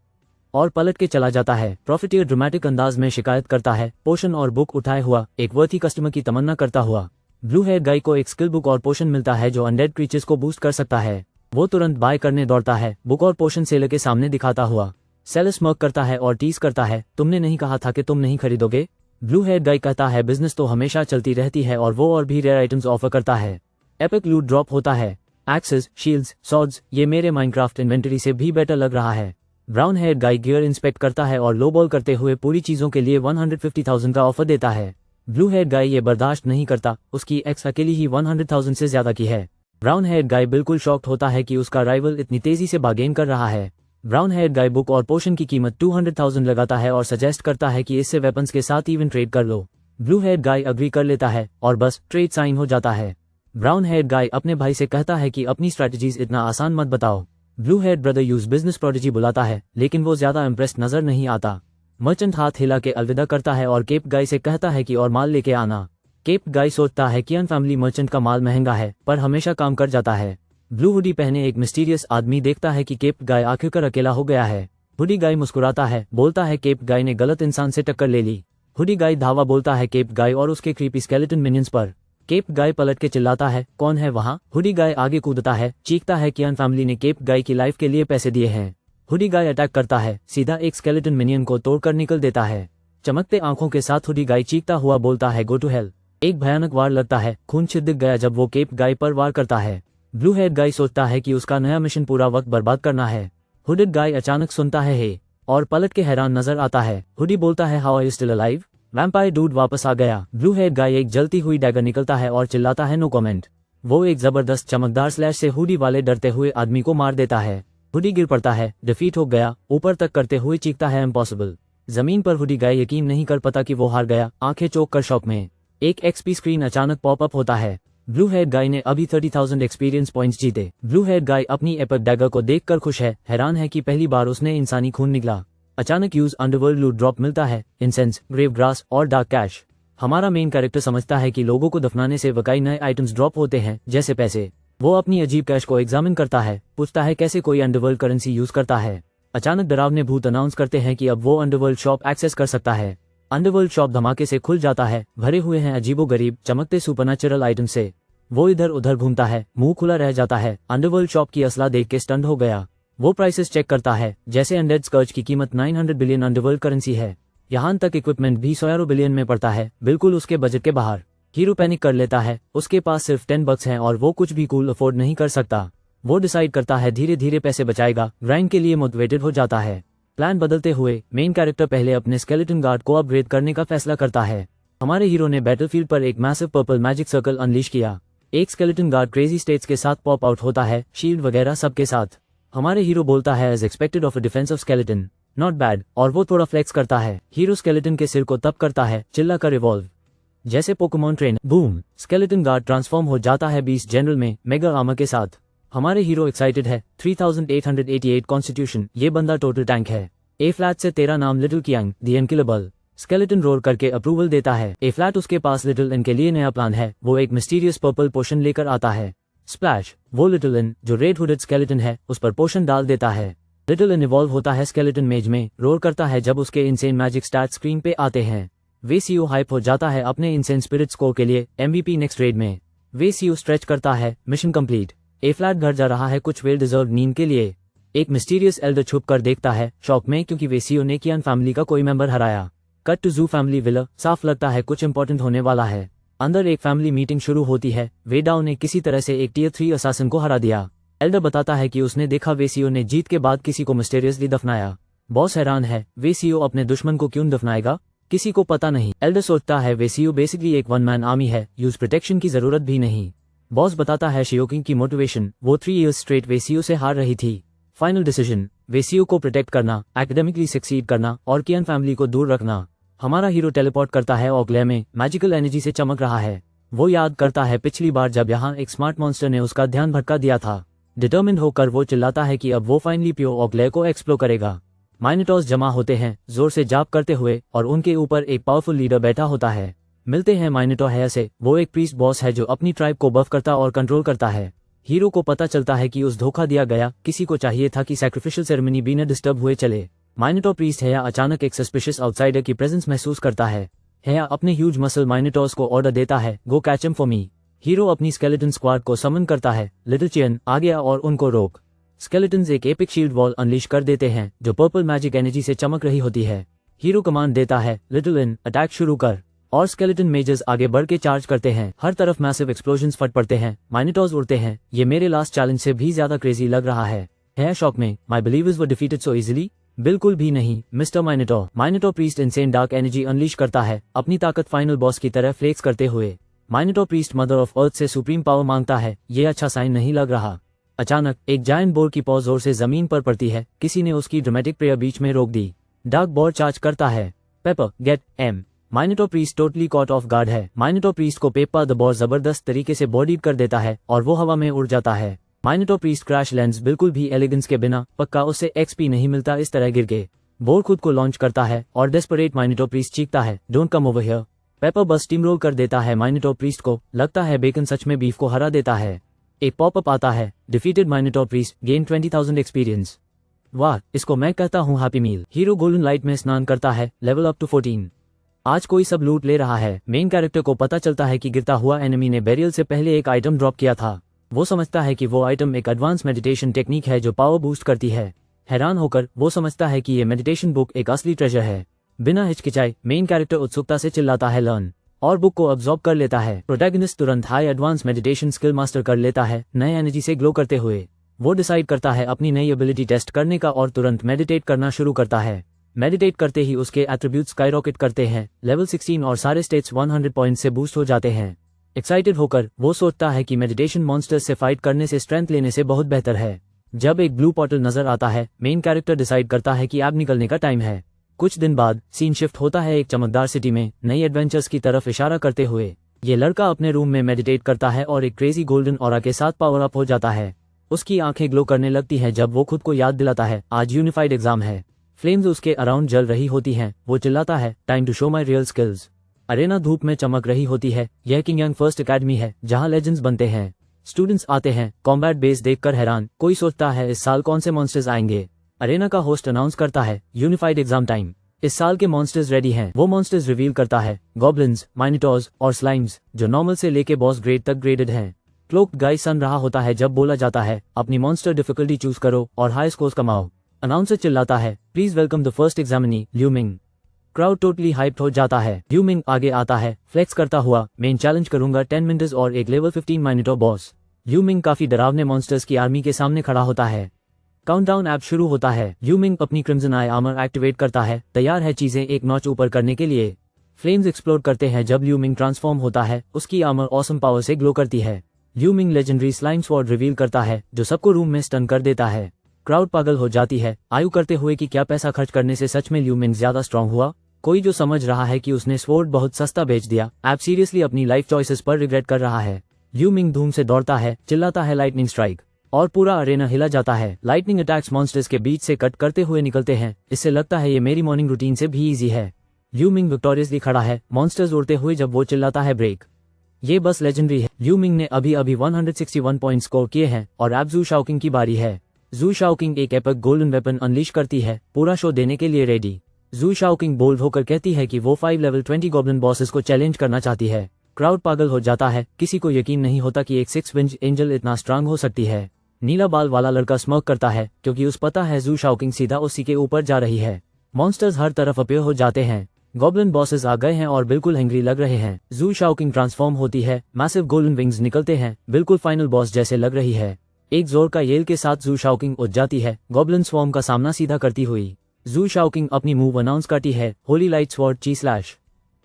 और पलट के चला जाता है। प्रॉफिटियर ड्रामेटिक अंदाज में शिकायत करता है, पोशन और बुक उठाए हुआ एक वर्थी कस्टमर की तमन्ना करता हुआ। ब्लू हेड गाय को एक स्किल बुक और पोशन मिलता है जो अनडेड क्रीचर्स को बूस्ट कर सकता है। वो तुरंत बाय करने दौड़ता है, बुक और पोशन सेलर के सामने दिखाता हुआ। सेलर स्मर्क करता है और टीज करता है, तुमने नहीं कहा था कि तुम नहीं खरीदोगे। ब्लू हेड गाय कहता है, बिजनेस तो हमेशा चलती रहती है, और वो और भी रेयर आइटम्स ऑफर करता है। एपिक लूट ड्रॉप होता है, एक्सेस, शील्ड्स, सॉर्ड्स, ये मेरे माइनक्राफ्ट इन्वेंटरी से भी बेटर लग रहा है। ब्राउन हेड गाय गियर इंस्पेक्ट करता है और लो बॉल करते हुए पूरी चीजों के लिए 150,000 का ऑफर देता है। ब्लू हेड गाय ये बर्दाश्त नहीं करता, उसकी एक्स अकेली ही 100,000 से ज्यादा की है। ब्राउन हेड गाय बिल्कुल शॉक्ड होता है कि उसका राइवल इतनी तेजी से बार्गेन कर रहा है। ब्राउन हेड गाय बुक और पोशन की कीमत 200,000 लगाता है और सजेस्ट करता है कि इससे वेपन्स के साथ इवन ट्रेड कर लो। ब्लू हेड गाय अग्री कर लेता है और बस ट्रेड साइन हो जाता है। ब्राउन हेड गाय अपने भाई से कहता है कि अपनी स्ट्रैटेजीज इतना आसान मत बताओ। Blue head brother use business prodigy बुलाता है, लेकिन वो ज्यादा इम्प्रेस्ड नजर नहीं आता। मर्चेंट हाथ हिला के अलविदा करता है और केप गाय से कहता है कि और माल लेके आना। केप गाय सोचता है कि अनफैमिली मर्चेंट का माल महंगा है, पर हमेशा काम कर जाता है। ब्लू हुडी पहने एक मिस्टीरियस आदमी देखता है कि केप गाय आखिरकार अकेला हो गया है। हुडी गाय मुस्कुराता है, बोलता है केप गाय ने गलत इंसान से टक्कर ले ली। हुडी गाय धावा बोलता है केप गाय और उसके क्रीपी स्केलेटन मिनियंस पर। केप गाय पलट के चिल्लाता है, कौन है वहाँ। हुडी गाय आगे कूदता है, चीखता है कि अनफैमिली ने केप गाय की लाइफ के लिए पैसे दिए हैं। हुडी गाय अटैक करता है, सीधा एक स्केलेटन मिनियन को तोड़कर निकल देता है। चमकते आंखों के साथ हुडी गाय चीखता हुआ बोलता है, गो टू हेल। एक भयानक वार लगता है, खून छिदक गया जब वो केप गाय पर वार करता है। ब्लू हेड गाय सोचता है कि उसका नया मिशन पूरा वक्त बर्बाद करना है। हुडी गाय अचानक सुनता है हे, और पलट के हैरान नजर आता है। हुडी बोलता है, how are you still alive. Vampire dude वापस आ गया। ब्लू हेड गाय एक जलती हुई डैगर निकलता है और चिल्लाता है, नो कमेंट। वो एक जबरदस्त चमकदार स्लैश से हुडी वाले डरते हुए आदमी को मार देता है। हुडी गिर पड़ता है, डिफीट हो गया, ऊपर तक करते हुए चीखता है इम्पॉसिबल। जमीन पर हुडी गाय यकीन नहीं कर पाता कि वो हार गया, आंखें चौंक कर शॉक में। एक एक्सपी स्क्रीन अचानक पॉप अप होता है। ब्लू हेड गाय ने अभी 30,000 एक्सपीरियंस पॉइंट्स जीते। ब्लू हेड गाय अपनी एपिक डैगर को देखकर खुश है, हैरान है कि पहली बार उसने इंसानी खून निकला। अचानक यूज अंडरवर्ल्ड लूट ड्रॉप मिलता है, इंसेंस, ग्रेव ग्रास और डार्क कैश। हमारा मेन कैरेक्टर समझता है कि लोगों को दफनाने से वकाई नए आइटम्स ड्रॉप होते हैं, जैसे पैसे। वो अपनी अजीब कैश को एग्जामिन करता है, पूछता है कैसे कोई अंडरवर्ल्ड करेंसी यूज करता है। अचानक डरावने भूत अनाउंस करते हैं कि अब वो अंडरवर्ल्ड शॉप एक्सेस कर सकता है। अंडरवर्ल्ड शॉप धमाके से खुल जाता है, भरे हुए हैं अजीबोगरीब चमकते सुपरनैचुरल आइटम से। वो इधर उधर घूमता है, मुंह खुला रह जाता है। अंडरवर्ल्ड शॉप की असला देख के स्टंट हो गया। वो प्राइसेस चेक करता है, जैसे अनडेड स्कर्च की कीमत 900 बिलियन अंडरवर्ल्ड करेंसी है। यहाँ तक इक्विपमेंट भी 100 बिलियन में पड़ता है, बिल्कुल उसके बजट के बाहर। हीरो पैनिक कर लेता है, उसके पास सिर्फ 10 बक्स हैं और वो कुछ भी कूल अफोर्ड नहीं कर सकता। वो डिसाइड करता है धीरे धीरे पैसे बचाएगा, ग्राइंड के लिए मोटिवेटेड हो जाता है। प्लान बदलते हुए मेन कैरेक्टर पहले अपने स्केलेटन गार्ड को अपग्रेड करने का फैसला करता है। हमारे हीरो ने बैटलफील्ड पर एक massive purple magic circle unleash किया। एक स्केलेटन गार्ड क्रेजी स्टेट्स के साथ पॉप आउट होता है, शील्ड वगैरह सबके साथ। हमारे हीरो बोलता है as expected of a defence of skeleton, not bad, और वो थोड़ा फ्लेक्स करता है। हीरो स्केलेटन के सिर को तप करता है, चिल्ला कर रिवॉल्व जैसे Pokemon train. Boom, skeleton guard transform हो जाता है बीस्ट जनरल में मेगा आर्मर के साथ। हमारे हीरो एक्साइटेड है। 3888 कॉन्स्टिट्यूशन, ये बंदा टोटल टैंक है। ए फ्लैट से तेरा नाम little Qiang the unkillable. Skeleton roar करके अप्रूवल देता है। ए फ्लैट उसके पास लिटिल एन के लिए नया प्लान है। वो एक मिस्टीरियस पर्पल पोशन लेकर आता है। स्प्लैश, वो लिटिल एन जो रेड हुडेड स्केलेटन है उस पर पोशन डाल देता है। लिटिल एन इवॉल्व होता है स्केलेटन मेज में, रोर करता है जब उसके इनसेन मैजिक स्टैट स्क्रीन पे आते हैं। वेसीओ हाइप हो जाता है अपने इनसेन स्पिरिट स्कोर के लिए MVP नेक्स्ट रेड में। वेसीओ स्ट्रेच करता है, मिशन कंप्लीट। ए फ्लैट घर जा रहा है कुछ वेल डिजर्व नींद के लिए। एक मिस्टीरियस एल्डर छुप कर देखता है, शॉक में, क्योंकि वेसीओ ने कियान फैमिली का कोई मेंबर हराया। कट टू जू फैमिली विला, साफ लगता है कुछ इंपॉर्टेंट होने वाला है। अंदर एक फैमिली मीटिंग शुरू होती है। वेडाओ ने किसी तरह से एक Tier 3 असासिन को हरा दिया। एल्डर बताता है कि उसने देखा वेसीओ ने जीत के बाद किसी को मिस्टीरियसली दफनाया। बॉस हैरान है, वेसीओ अपने दुश्मन को क्यों दफनाएगा, किसी को पता नहीं। एल्डर सोचता है वेसीओ बेसिकली एक वन मैन आर्मी है, यूज प्रोटेक्शन की जरूरत भी नहीं। बॉस बताता है शियोकिंग की मोटिवेशन, वो 3 इयर्स स्ट्रेट वेसीओ से हार रही थी। फाइनल डिसीजन, वेसीओ को प्रोटेक्ट करना, एकेडमिकली सक्सीड करना और कियान फैमिली को दूर रखना। हमारा हीरो टेलीपोर्ट करता है ऑकले में, मैजिकल एनर्जी से चमक रहा है। वो याद करता है पिछली बार जब यहाँ एक स्मार्ट मॉन्स्टर ने उसका ध्यान भटका दिया था। डिटर्मिन्ड होकर वो चिल्लाता है कि अब वो फाइनली प्योर ऑकले को एक्सप्लोर करेगा। माइनोटॉर्स जमा होते हैं, जोर से जाप करते हुए, और उनके ऊपर एक पावरफुल लीडर बैठा होता है। मिलते हैं माइनोटॉर हेयर से। वो एक प्रीस्ट बॉस है जो अपनी ट्राइब को बफ करता और कंट्रोल करता है। हीरो को पता चलता है कि उस धोखा दिया गया, किसी को चाहिए था कि सैक्रिफिशियल सेरेमनी बिना डिस्टर्ब हुए चले। माइनोटॉर प्रीस्ट हेया अचानक एक सस्पिशियस आउटसाइडर की प्रेजेंस महसूस करता है। हेया अपने ह्यूज मसल माइनोटॉर्स को ऑर्डर देता है, go catch him for me. Hero अपनी स्केलेटन स्क्वाड को समन करता है, लिटिल चियन आ गया और उनको रोक। स्केलेटन्स एक एपिक शील्ड वॉल अनलीश कर देते हैं जो पर्पल मैजिक एनर्जी से चमक रही होती है। हीरो कमांड देता है, लिटिल इन अटैक शुरू कर, और स्केलेटन मेजर्स आगे बढ़ के चार्ज करते हैं। हर तरफ मैसिव एक्सप्लोजन्स फट पड़ते हैं, माइनोटॉर्स उड़ते हैं। ये मेरे लास्ट चैलेंज से भी ज्यादा क्रेजी लग रहा है शॉक में। My believers were defeated so easily, बिल्कुल भी नहीं mister Minotaur. Minotaur priest insane dark energy unleash करता है, अपनी ताकत फाइनल बॉस की तरह फ्लेक्स करते हुए। माइनोटॉर प्रीस्ट मदर ऑफ अर्थ से सुप्रीम पावर मांगता है, ये अच्छा साइन नहीं लग रहा। अचानक एक जायंट बोर की पॉ जोर से जमीन पर पड़ती है, किसी ने उसकी ड्रामेटिक प्रेयर बीच में रोक दी। डार्क बोर चार्ज करता है, paper gate M. माइनोटॉर priest totally cot of guard है। माइनोटॉर प्रीस्ट को पेपर द बोर जबरदस्त तरीके से बॉडी कर देता है और वो हवा में उड़ जाता है। माइनोटॉर प्रीस्ट क्रैश लैंड्स बिल्कुल भी एलिगेंस के बिना, पक्का उससे XP नहीं मिलता इस तरह गिर के। बोर खुद को लॉन्च करता है और डेस्परेट माइनोटॉर प्रीस्ट चीखता है, don't come over here. Paper बस स्टीमरोल कर देता है माइनोटॉर प्रीस्ट को, लगता है बेकन सच में बीफ को हरा देता है। एक पॉपअप आता है, defeated minotaur priest gain 20,000 experience. वाह, इसको मैं कहता हूँ happy meal. Hero golden light में स्नान करता है, लेवल अप टू 14। आज कोई सब लूट ले रहा है। मेन कैरेक्टर को पता चलता है कि गिरता हुआ एनिमी ने बेरियल से पहले एक आइटम ड्रॉप किया था। वो समझता है कि वो आइटम एक एडवांस मेडिटेशन टेक्निक है जो पावर बूस्ट करती है। हैरान होकर वो समझता है कि ये मेडिटेशन बुक एक असली ट्रेजर है। बिना हिचकिचाए मेन कैरेक्टर उत्सुकता से चिल्लाता है लर्न, और बुक को अब्सॉर्ब कर लेता है। प्रोटैगनिस्ट तुरंत high advance meditation skill master कर लेता है, नए एनर्जी से ग्लो करते हुए। वो डिसाइड करता है अपनी नई एबिलिटी टेस्ट करने का और तुरंत मेडिटेट करना शुरू करता है। मेडिटेट करते ही उसके एट्रीब्यूट्स स्काईरॉकेट करते हैं, लेवल 16 और सारे स्टेट्स 100 पॉइंट से बूस्ट हो जाते हैं। एक्साइटेड होकर वो सोचता है कि मेडिटेशन मॉन्स्टर्स से फाइट करने से स्ट्रेंथ लेने से बहुत बेहतर है। जब एक ब्लू पोर्टल नजर आता है, मेन कैरेक्टर डिसाइड करता है कि अब निकलने का टाइम है। कुछ दिन बाद सीन शिफ्ट होता है एक चमकदार सिटी में, नई एडवेंचर्स की तरफ इशारा करते हुए। ये लड़का अपने रूम में मेडिटेट करता है और एक क्रेजी गोल्डन ऑरा के साथ पावर अप हो जाता है। उसकी आंखें ग्लो करने लगती हैं जब वो खुद को याद दिलाता है आज यूनिफाइड एग्जाम है। फ्लेम्स उसके अराउंड जल रही होती हैं। वो चिल्लाता है, time to show my real skills. Arena धूप में चमक रही होती है। यह किंग यांग फर्स्ट एकेडमी है जहां लेजेंड्स बनते हैं। स्टूडेंट्स आते हैं, कॉम्बैट बेस देखकर हैरान। कोई सोचता है इस साल कौन से मॉन्स्टर्स आएंगे। अरेना का होस्ट अनाउंस करता है, यूनिफाइड एग्जाम टाइम। इस साल के मॉन्स्टर्स रेडी हैं। वो मॉन्स्टर्स रिवील करता है, गॉब्लिन्स, माइनोटॉर्स और स्लाइम्स, जो नॉर्मल से लेके बॉस ग्रेड तक ग्रेडेड हैं। क्लोक्ड गाय सन रहा होता है जब बोला जाता है, अपनी मॉन्स्टर डिफिकल्टी चूज करो और हाई स्कोर्स कमाओ। अनाउंसर चिल्लाता है, please welcome the first examinee Liu Ming. Crowd totally hyped हो जाता है। ल्यू मिंग आगे आता है, फ्लेक्स करता हुआ, मैं चैलेंज करूंगा 10 मिनट्स और एक लेवल 15 माइनोटॉर बॉस। ल्यू मिंग काफी डरावने मॉन्स्टर्स की आर्मी के सामने खड़ा होता है। काउंटडाउन ऐप शुरू होता है। ल्यू मिंग अपनी क्रिम्सन आई आर्मर एक्टिवेट करता है, तैयार है चीजें एक नॉच ऊपर करने के लिए। फ्लेम्स एक्सप्लोड करते हैं जब ल्यू मिंग ट्रांसफॉर्म होता है। उसकी आर्मर ऑसम पावर से ग्लो करती है। Liu Ming legendary slime sword reveal करता है जो सबको रूम में स्टन कर देता है। क्राउड पागल हो जाती है, आयु करते हुए कि क्या पैसा खर्च करने से सच में ल्यू मिंग ज्यादा स्ट्रांग हुआ। कोई जो समझ रहा है कि उसने स्वॉर्ड बहुत सस्ता बेच दिया। ऐप सीरियसली अपनी लाइफ चॉइसेस पर रिग्रेट कर रहा है। ल्यू मिंग धूम से दौड़ता है, चिल्लाता है लाइटनिंग स्ट्राइक, और पूरा अरेना हिला जाता है। लाइटनिंग अटैक्स मॉन्स्टर्स के बीच से कट करते हुए निकलते हैं। इससे लगता है ये मेरी मॉर्निंग रूटीन से भी इजी है। ल्यू मिंग विक्टोरियसली खड़ा है, मॉन्स्टर्स उड़ते हुए जब वो चिल्लाता है ब्रेक। ये बस लेजेंडरी है। ल्यू मिंग ने अभी 161 पॉइंट स्कोर किए हैं और अब जू शाओकिंग की बारी है। जू शाओकिंग एक एपिक गोल्डन वेपन अनलीश करती है, पूरा शो देने के लिए रेडी। जू शाओकिंग बोल्ड होकर कहती है कि वो 5 लेवल 20 गॉब्लिन बॉसेस को चैलेंज करना चाहती है। क्राउड पागल हो जाता है, किसी को यकीन नहीं होता कि एक 6 विंज एंजल इतना स्ट्रांग हो सकती है। नीला बाल वाला लड़का स्मर्क करता है क्योंकि उस पता है जू शाओकिंग सीधा उसी के ऊपर जा रही है। मॉन्स्टर्स हर तरफ अपीयर हो जाते हैं। गॉब्लिन बॉसेस आ गए हैं और बिल्कुल हैंग्री लग रहे हैं। जू शाओकिंग ट्रांसफॉर्म होती है, मैसिव गोल्डन विंग्स निकलते हैं, बिल्कुल फाइनल बॉस जैसे लग रही है। एक जोर का येल के साथ जू शाओकिंग उठ जाती है, गॉब्लिन स्वॉर्म का सामना सीधा करती हुई। जू शाओकिंग अपनी मूव अनाउंस करती है, होली लाइट स्वॉर्ड ची स्लैश।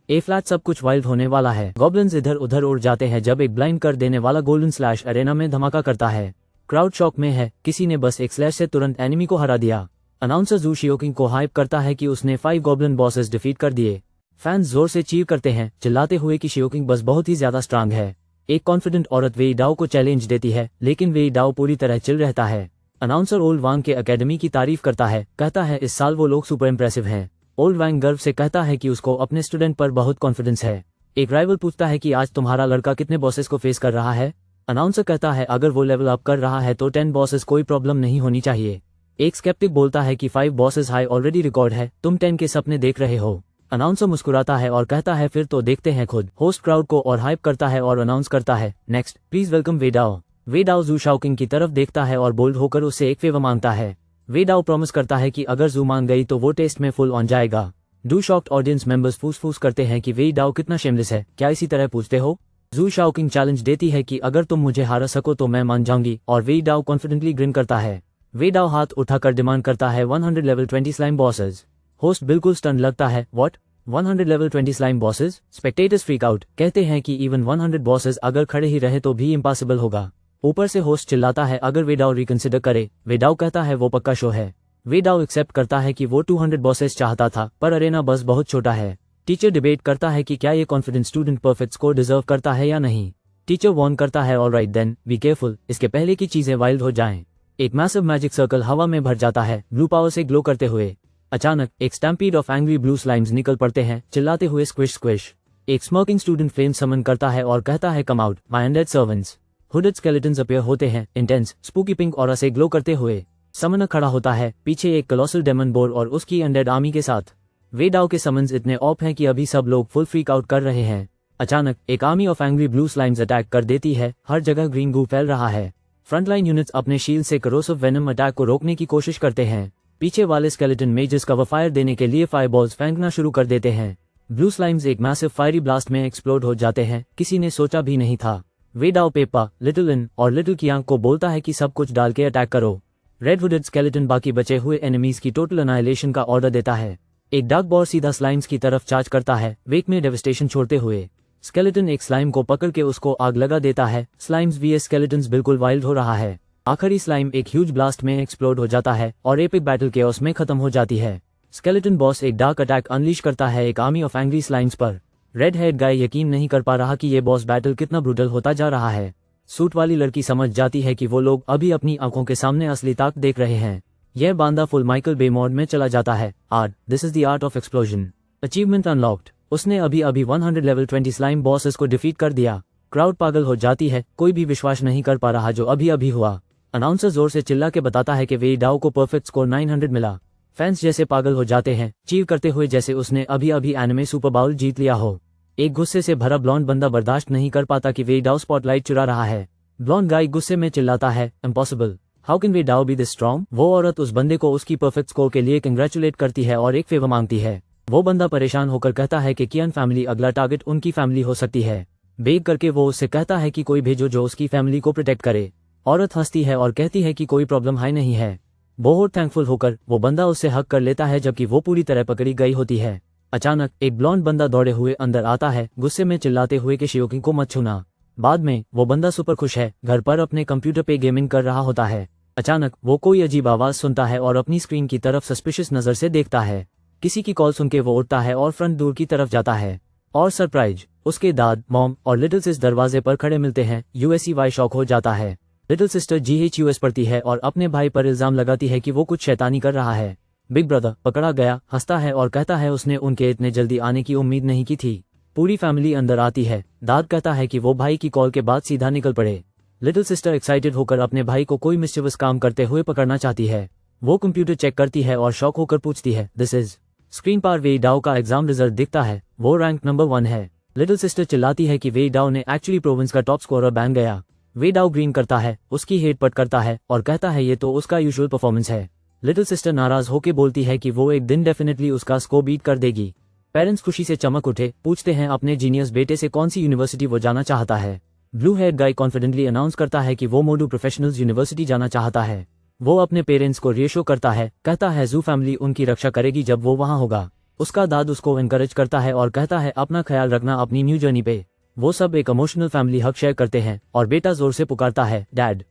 ए फ्लैट सब कुछ वाइल्ड होने वाला है। गॉब्लिन्स इधर उधर उड़ जाते हैं जब एक ब्लाइंड कर देने वाला गोल्डन स्लैश अरेना में धमाका करता है। क्राउड शॉक में है, किसी ने बस एक स्लैश से तुरंत एनिमी को हरा दिया। अनाउंसर जू शाओकिंग को हाइप करता है कि उसने 5 गॉब्लिन बॉसेस डिफीट कर दिए। फैंस जोर से चीर करते हैं, चिल्लाते हुए कि शाओकिंग बस बहुत ही ज्यादा स्ट्रांग है। एक कॉन्फिडेंट औरत वेई डाओ को चैलेंज देती है, लेकिन वेई डाओ पूरी तरह चिल रहता है। अनाउंसर ओल्ड वांग के एकेडमी की तारीफ करता है, कहता है इस साल वो लोग सुपर इम्प्रेसिव हैं। ओल्ड वांग गर्व से कहता है कि उसको अपने स्टूडेंट पर बहुत कॉन्फिडेंस है। एक राइवल पूछता है कि आज तुम्हारा लड़का कितने बॉसेस को फेस कर रहा है। अनाउंसर कहता है अगर वो लेवल अप कर रहा है तो 10 बॉसेस कोई प्रॉब्लम नहीं होनी चाहिए। एक स्केप्टिक बोलता है कि 5 बॉसेस हाई ऑलरेडी रिकॉर्ड है, तुम 10 के सपने देख रहे हो। अनाउंसर मुस्कुराता है और कहता है फिर तो देखते हैं खुद। होस्ट क्राउड को और हाइप करता है और अनाउंस करता है, नेक्स्ट प्लीज वेलकम वेई डाओ। वेई डाओ जू शाओकिंग की तरफ देखता है और बोल्ड होकर उससे एक फेवर मांगता है। वेई डाओ प्रॉमिस करता है कि अगर जू मान गई तो वो टेस्ट में फुल ऑन जाएगा। डू शॉक्ड ऑडियंस मेंबर्स फूस करते हैं कि वेई डाओ कितना शेमलेस है, क्या इसी तरह पूछते हो। जू शाओकिंग चैलेंज देती है कि अगर तुम मुझे हरा सको तो मैं मान जाऊंगी, और वेई डाओ कॉन्फिडेंटली ग्रिन करता है। वेई डाओ हाथ उठाकर डिमांड करता है 100 लेवल 20 स्लाइम बॉसेस। होस्ट बिल्कुल स्टन लगता है, what 100 level 20 slime bosses. Spectators freak out, कहते हैं कि इवन 100 बॉसेस अगर खड़े ही रहे तो भी इम्पॉसिबल होगा। ऊपर से होस्ट चिल्लाता है अगर वेई डाओ रिकंसिडर करे। वेई डाओ कहता है वो पक्का शो है। वेई डाओ एक्सेप्ट करता है कि वो 200 बॉसेस चाहता था, पर अरेना बस बहुत छोटा है। टीचर डिबेट करता है कि क्या ये confident student perfect score deserve करता है या नहीं। टीचर वार्न करता है ऑलराइट देन बी केयरफुल, इसके पहले की चीजें वाइल्ड हो जाएं। एक मैसिव मैजिक सर्कल हवा में भर जाता है, ब्लू पावर से ग्लो करते हुए। अचानक एक stampede of angry blue slimes निकल पड़ते हैं, चिल्लाते हुए स्क्विश स्क्विश। एक स्मोकिंग स्टूडेंट फ्लेम समन करता है और कहता है come out my undead servants. Hooded skeletons appear होते हैं, इंटेंस स्पूकी पिंक ऑरा से ग्लो करते हुए। समनर खड़ा होता है, पीछे एक कलोसल डेमन बोर और उसकी अनडेड आर्मी के साथ। वेई डाओ के समन्स इतने ऑफ हैं कि अभी सब लोग फुल फ्रीक आउट कर रहे हैं। अचानक एक army of angry blue slimes attack कर देती है, हर जगह ग्रीन गू फैल रहा है। फ्रंटलाइन यूनिट्स अपने शील्ड से करोसिव वेनम अटैक को रोकने की कोशिश करते हैं। पीछे वाले स्केलेटन मेजर्स कवर फायर देने के लिए फायरबॉल्स फेंकना शुरू कर देते हैं। ब्लू स्लाइम्स एक मैसिव फायरी ब्लास्ट में एक्सप्लोड हो जाते हैं, किसी ने सोचा भी नहीं था। वेई डाओ पेपा, लिटिल इन और लिटिल कियांग को बोलता है कि सब कुछ डाल के अटैक करो। रेड हुडेड स्केलेटन बाकी बचे हुए एनिमीज की टोटल अनाइलेशन का ऑर्डर देता है। एक डार्क बॉर सीधा स्लाइम्स की तरफ चार्ज करता है, वेक में डेविस्टेशन छोड़ते हुए। स्केलेटन एक स्लाइम को पकड़ के उसको आग लगा देता है। स्लाइम्स वीएस स्केलेटन्स बिल्कुल वाइल्ड हो रहा है। आखिरी स्लाइम एक ह्यूज ब्लास्ट में एक्सप्लोड हो जाता है और एपिक बैटल केओस में खत्म हो जाती है। स्केलेटन बॉस एक डार्क अटैक अनलीश करता है एक आर्मी ऑफ एंग्री स्लाइम्स पर। रेड हेड गाय यकीन नहीं कर पा रहा कि ये बॉस बैटल कितना ब्रूटल होता जा रहा है। सूट वाली लड़की समझ जाती है कि वो लोग अभी अपनी आंखों के सामने असली ताक देख रहे हैं। यह बांदा फुल माइकल बे मोड में चला जाता है। This is the art of explosion. Achievement unlocked. उसने अभी 100 लेवल 20 स्लाइम बॉसेस को डिफीट कर दिया। क्राउड पागल हो जाती है, कोई भी विश्वास नहीं कर पा रहा जो अभी हुआ। अनाउंसर जोर से चिल्ला के बताता है कि वेई डाओ को परफेक्ट स्कोर 900 मिला। फैंस जैसे पागल हो जाते हैं, चीव करते हुए जैसे उसने अभी एनिमे सुपर बाउल जीत लिया हो। एक गुस्से से भरा ब्लॉन्ड बंदा बर्दाश्त नहीं कर पाता कि वेई डाओ स्पॉटलाइट चुरा रहा है। ब्लॉन्ड गाय गुस्से में चिल्लाता है, इम्पॉसिबल, हाउ कैन वेई डाओ बी दिस स्ट्रॉन्ग। वो औरत उस बंदे को उसकी परफेक्ट स्कोर के लिए कंग्रेचुलेट करती है और एक फेवर मांगती है। वो बंदा परेशान होकर कहता है कि कियान फैमिली अगला टारगेट उनकी फैमिली हो सकती है। बेग करके वो उससे कहता है कि कोई भेजो जो उसकी फैमिली को प्रोटेक्ट करे। औरत हंसती है और कहती है कि कोई प्रॉब्लम हाई नहीं है। बहुत थैंकफुल होकर वो बंदा उससे हक कर लेता है जबकि वो पूरी तरह पकड़ी गई होती है। अचानक एक ब्लॉन्ड बंदा दौड़े हुए अंदर आता है, गुस्से में चिल्लाते हुए कि शियोकी को मत छूना। बाद में वो बंदा सुपर खुश है, घर पर अपने कंप्यूटर पे गेमिंग कर रहा होता है। अचानक वो कोई अजीब आवाज सुनता है और अपनी स्क्रीन की तरफ सस्पिशियस नजर से देखता है। किसी की कॉल सुन के वो उठता है और फ्रंट डोर की तरफ जाता है। और सरप्राइज, उसके दाद, मॉम और लिटिल सिस दरवाजे पर खड़े मिलते हैं। यूएसई शॉक हो जाता है। लिटिल सिस्टर GHUS पढ़ती है और अपने भाई पर इल्जाम लगाती है कि वो कुछ शैतानी कर रहा है। बिग ब्रदर पकड़ा गया हंसता है और कहता है उसने उनके इतने जल्दी आने की उम्मीद नहीं की थी। पूरी फैमिली अंदर आती है। दाद कहता है कि वो भाई की कॉल के बाद सीधा निकल पड़े। लिटिल सिस्टर एक्साइटेड होकर अपने भाई को कोई मिस्चिवस काम करते हुए पकड़ना चाहती है। वो कंप्यूटर चेक करती है और शॉक होकर पूछती है, दिस इज। स्क्रीन पर वेई डाओ का एग्जाम रिजल्ट दिखता है। वो रैंक नंबर 1 है। लिटिल सिस्टर चिल्लाती है कि वेई डाओ ने एक्चुअली प्रोविंस का टॉप स्कोरर बन गया। वेई डाओ ग्रीन करता है, उसकी हेड पट करता है और कहता है ये तो उसका यूजुअल परफॉर्मेंस है। लिटिल सिस्टर नाराज होकर बोलती है कि वो एक दिन डेफिनेटली उसका स्कोर बीट कर देगी। पेरेंट्स खुशी से चमक उठे, पूछते हैं अपने जीनियस बेटे से कौन सी यूनिवर्सिटी वो जाना चाहता है। ब्लू हेड गाय कॉन्फिडेंटली अनाउंस करता है कि वो मोडू प्रोफेशनल्स यूनिवर्सिटी जाना चाहता है। वो अपने पेरेंट्स को रिएश्योर करता है, कहता है जू फैमिली उनकी रक्षा करेगी जब वो वहाँ होगा। उसका दाद उसको एनकरेज करता है और कहता है अपना ख्याल रखना अपनी न्यू जर्नी पे। वो सब एक इमोशनल फैमिली हक शेयर करते हैं और बेटा जोर से पुकारता है, डैड।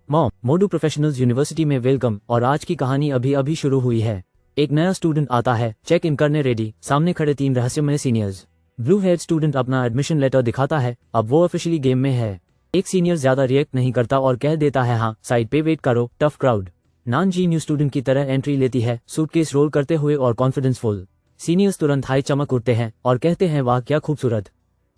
मॉम, मोडू प्रोफेशनल्स यूनिवर्सिटी में वेलकम। और आज की कहानी अभी शुरू हुई है। एक नया स्टूडेंट आता है, चेक इन करने रेडी। सामने खड़े 3 रहस्यमय सीनियर्स। ब्लू हेड स्टूडेंट अपना एडमिशन लेटर दिखाता है, अब वो ऑफिशियली गेम में है। एक सीनियर ज्यादा रिएक्ट नहीं करता और कह देता है, हाँ साइड पे वेट करो, tough crowd. Nanji new student की तरह एंट्री लेती है, सूटकेस रोल करते हुए और कॉन्फिडेंसफुल। सीनियर्स तुरंत हाई चमक उठते हैं और कहते हैं, वाह क्या खूबसूरत।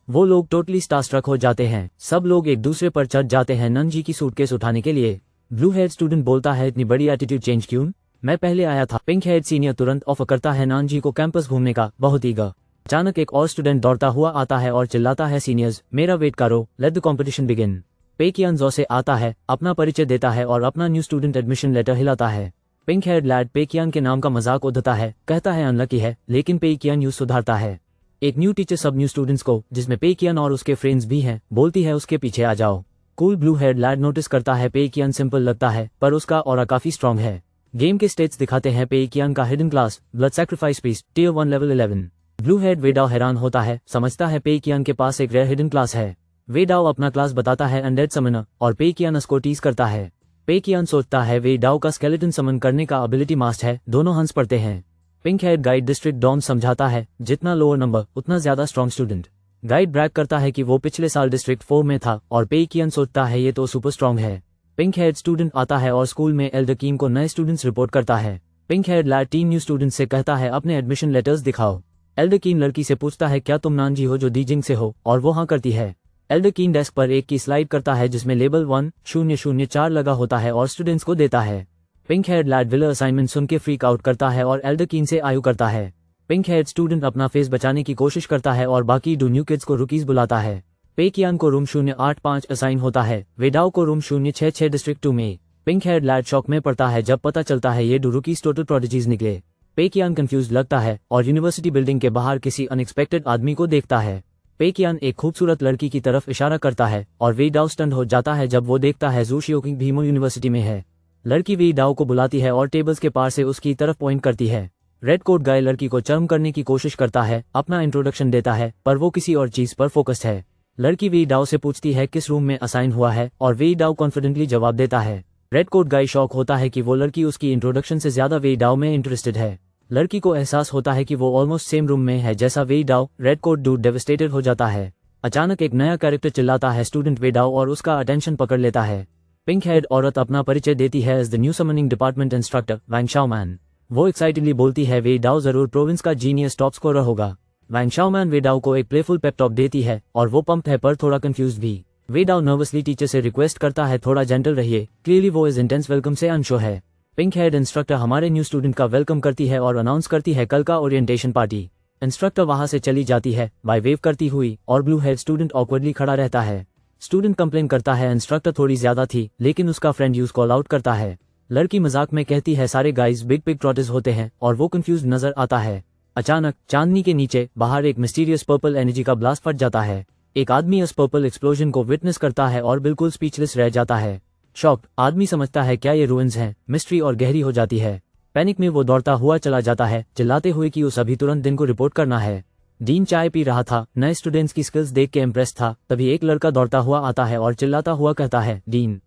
वो लोग टोटली स्टारस्ट्रक हो जाते हैं। सब लोग एक दूसरे पर चढ़ जाते हैं ननजी की सूटकेस उठाने के लिए। ब्लू हेड स्टूडेंट बोलता है, इतनी बड़ी एटीट्यूड चेंज क्यों, मैं पहले आया था। पिंक हेड सीनियर तुरंत ऑफर करता है नानजी को कैंपस घूमने का, बहुत ईगर। अचानक एक और स्टूडेंट दौड़ता हुआ आता है और चिल्लाता है, सीनियर्स मेरा वेट करो, लेट द कॉम्पिटिशन बिगिन। पेकियान जो से आता है, अपना परिचय देता है और अपना न्यू स्टूडेंट एडमिशन लेटर हिलाता है। पिंक हेड लैड पेकियान के नाम का मजाक उड़ाता है, कहता है अनलकी है, लेकिन पेकियान यूज सुधारता है। एक न्यू टीचर सब न्यू स्टूडेंट्स को, जिसमें पेकियान और उसके फ्रेंड्स भी हैं, बोलती है उसके पीछे आ जाओ। Cool blue head lad notice करता है पेकियान सिंपल लगता है पर उसका ऑरा काफी स्ट्रॉन्ग है। गेम के स्टेट्स दिखाते हैं पेकियान का hidden class, blood sacrifice priest, tier 1 level 11। Blue head वेडाओ हैरान होता है, समझता है पेकियान के पास एक रेयर हिडन क्लास है। वेडाओ अपना क्लास बताता है अनडेड समनर और पेकियान उसको टीज करता है। पेकियान सोचता है वेडाओ का स्केलेटन समन करने का एबिलिटी मास्ट है। दोनों हंस पड़ते हैं। पिंक हेड गाइड डिस्ट्रिक्ट डॉम समझाता है, जितना लोअर नंबर उतना ज्यादा स्ट्रॉन्ग स्टूडेंट। गाइड ब्रैग करता है कि वो पिछले साल डिस्ट्रिक्ट 4 में था और पेकियान सोचता है ये तो सुपर स्ट्रॉन्ग है। पिंक हेड स्टूडेंट आता है और स्कूल में एल्डर कीम को नए स्टूडेंट्स रिपोर्ट करता है। Pink head lad 3 new students से कहता है अपने एडमिशन लेटर्स दिखाओ। एल्डर कीम लड़की से पूछता है, क्या तुम नानजी हो जो डीजिंग से हो, और वो हाँ करती है। एल्डर कीम डेस्क पर एक की स्लाइड करता है जिसमें लेबल 1004 लगा होता है और स्टूडेंट्स को देता है। पिंक हेड लैड विलर असाइनमेंट सुन के फ्रीक आउट करता है और एल्डर कीम से आयु करता है। पिंक हेड स्टूडेंट अपना फेस बचाने की कोशिश करता है और बाकी 2 न्यू किड्स को रुकीज बुलाता है। पेकियान को रूम 085 असाइन होता है, वेडाओ को रूम 066 डिस्ट्रिक्ट 2 में। पिंक हेड लैड शॉक में पड़ता है जब पता चलता है ये 2 रुकीज टोटल प्रोडिजीज निकले। पेकियान कंफ्यूज लगता है और यूनिवर्सिटी बिल्डिंग के बाहर किसी अनएक्सपेक्टेड आदमी को देखता है। पेकियान एक खूबसूरत लड़की की तरफ इशारा करता है और वेडाओ स्टंड हो जाता है जब वो देखता है जू शियोकिंग भीमो यूनिवर्सिटी में है। लड़की वेडाओ को बुलाती है और टेबल्स के पार से उसकी तरफ पॉइंट करती है। रेड कोट गाय लड़की को चर्म करने की कोशिश करता है, अपना इंट्रोडक्शन देता है पर वो किसी और चीज पर फोकस्ड है। लड़की वेडाओ से पूछती है किस रूम में असाइन हुआ है और वेडाओ कॉन्फिडेंटली जवाब देता है। रेड कोट गाय शौक होता है कि वो लड़की उसकी इंट्रोडक्शन से ज्यादा वेई डाओ में इंटरेस्टेड है। लड़की को एहसास होता है कि वो ऑलमोस्ट सेम रूम में है जैसा वेई डाओ। रेड कोट डूड डेवस्टेटेड हो जाता है। अचानक एक नया कैरेक्टर चिल्लाता है स्टूडेंट वेई डाओ और उसका अटेंशन पकड़ लेता है। पिंक हेड औरत अपना परिचय देती है as the new summoning department instructor Wang Xiaoman. वो एक्साइटेडली बोलती है वेई डाओ जरूर प्रोविंस का जीनियस टॉप स्कोरर होगा। वैंग शाओमैन वेई डाओ को एक प्लेफुल पेप टॉक देती है और वो पंप है पर थोड़ा कंफ्यूज भी। वेई डाओ नर्वसली टीचर से रिक्वेस्ट करता है थोड़ा जेंटल रहिए, क्लियरली वो इस इंटेंस वेलकम से अनशो है। पिंक हेड इंस्ट्रक्टर हमारे न्यू स्टूडेंट का वेलकम करती है और अनाउंस करती है कल का ओरिएंटेशन पार्टी। इंस्ट्रक्टर वहां से चली जाती है बाय वेव करती हुई और ब्लू हेड स्टूडेंट ऑकवर्डली खड़ा रहता है। स्टूडेंट कंप्लेन करता है इंस्ट्रक्टर थोड़ी ज्यादा थी, लेकिन उसका फ्रेंड यूज कॉल आउट करता है। लड़की मजाक में कहती है सारे गाइज बिग पिग ट्रॉटिस होते हैं और वो कंफ्यूज नजर आता है। अचानक चांदनी के नीचे बाहर एक मिस्टीरियस पर्पल एनर्जी का ब्लास्ट फट जाता है। एक आदमी इस पर्पल एक्सप्लोजन को विटनेस करता है और बिल्कुल स्पीचलेस रह जाता है। शॉक्ड आदमी समझता है क्या ये रूइंस हैं। मिस्ट्री और गहरी हो जाती है। पैनिक में वो दौड़ता हुआ चला जाता है चिल्लाते हुए कि उस अभी तुरंत दिन को रिपोर्ट करना है। डीन चाय पी रहा था, नए स्टूडेंट्स की स्किल्स देख के इम्प्रेस था। तभी एक लड़का दौड़ता हुआ आता है और चिल्लाता हुआ कहता है डीन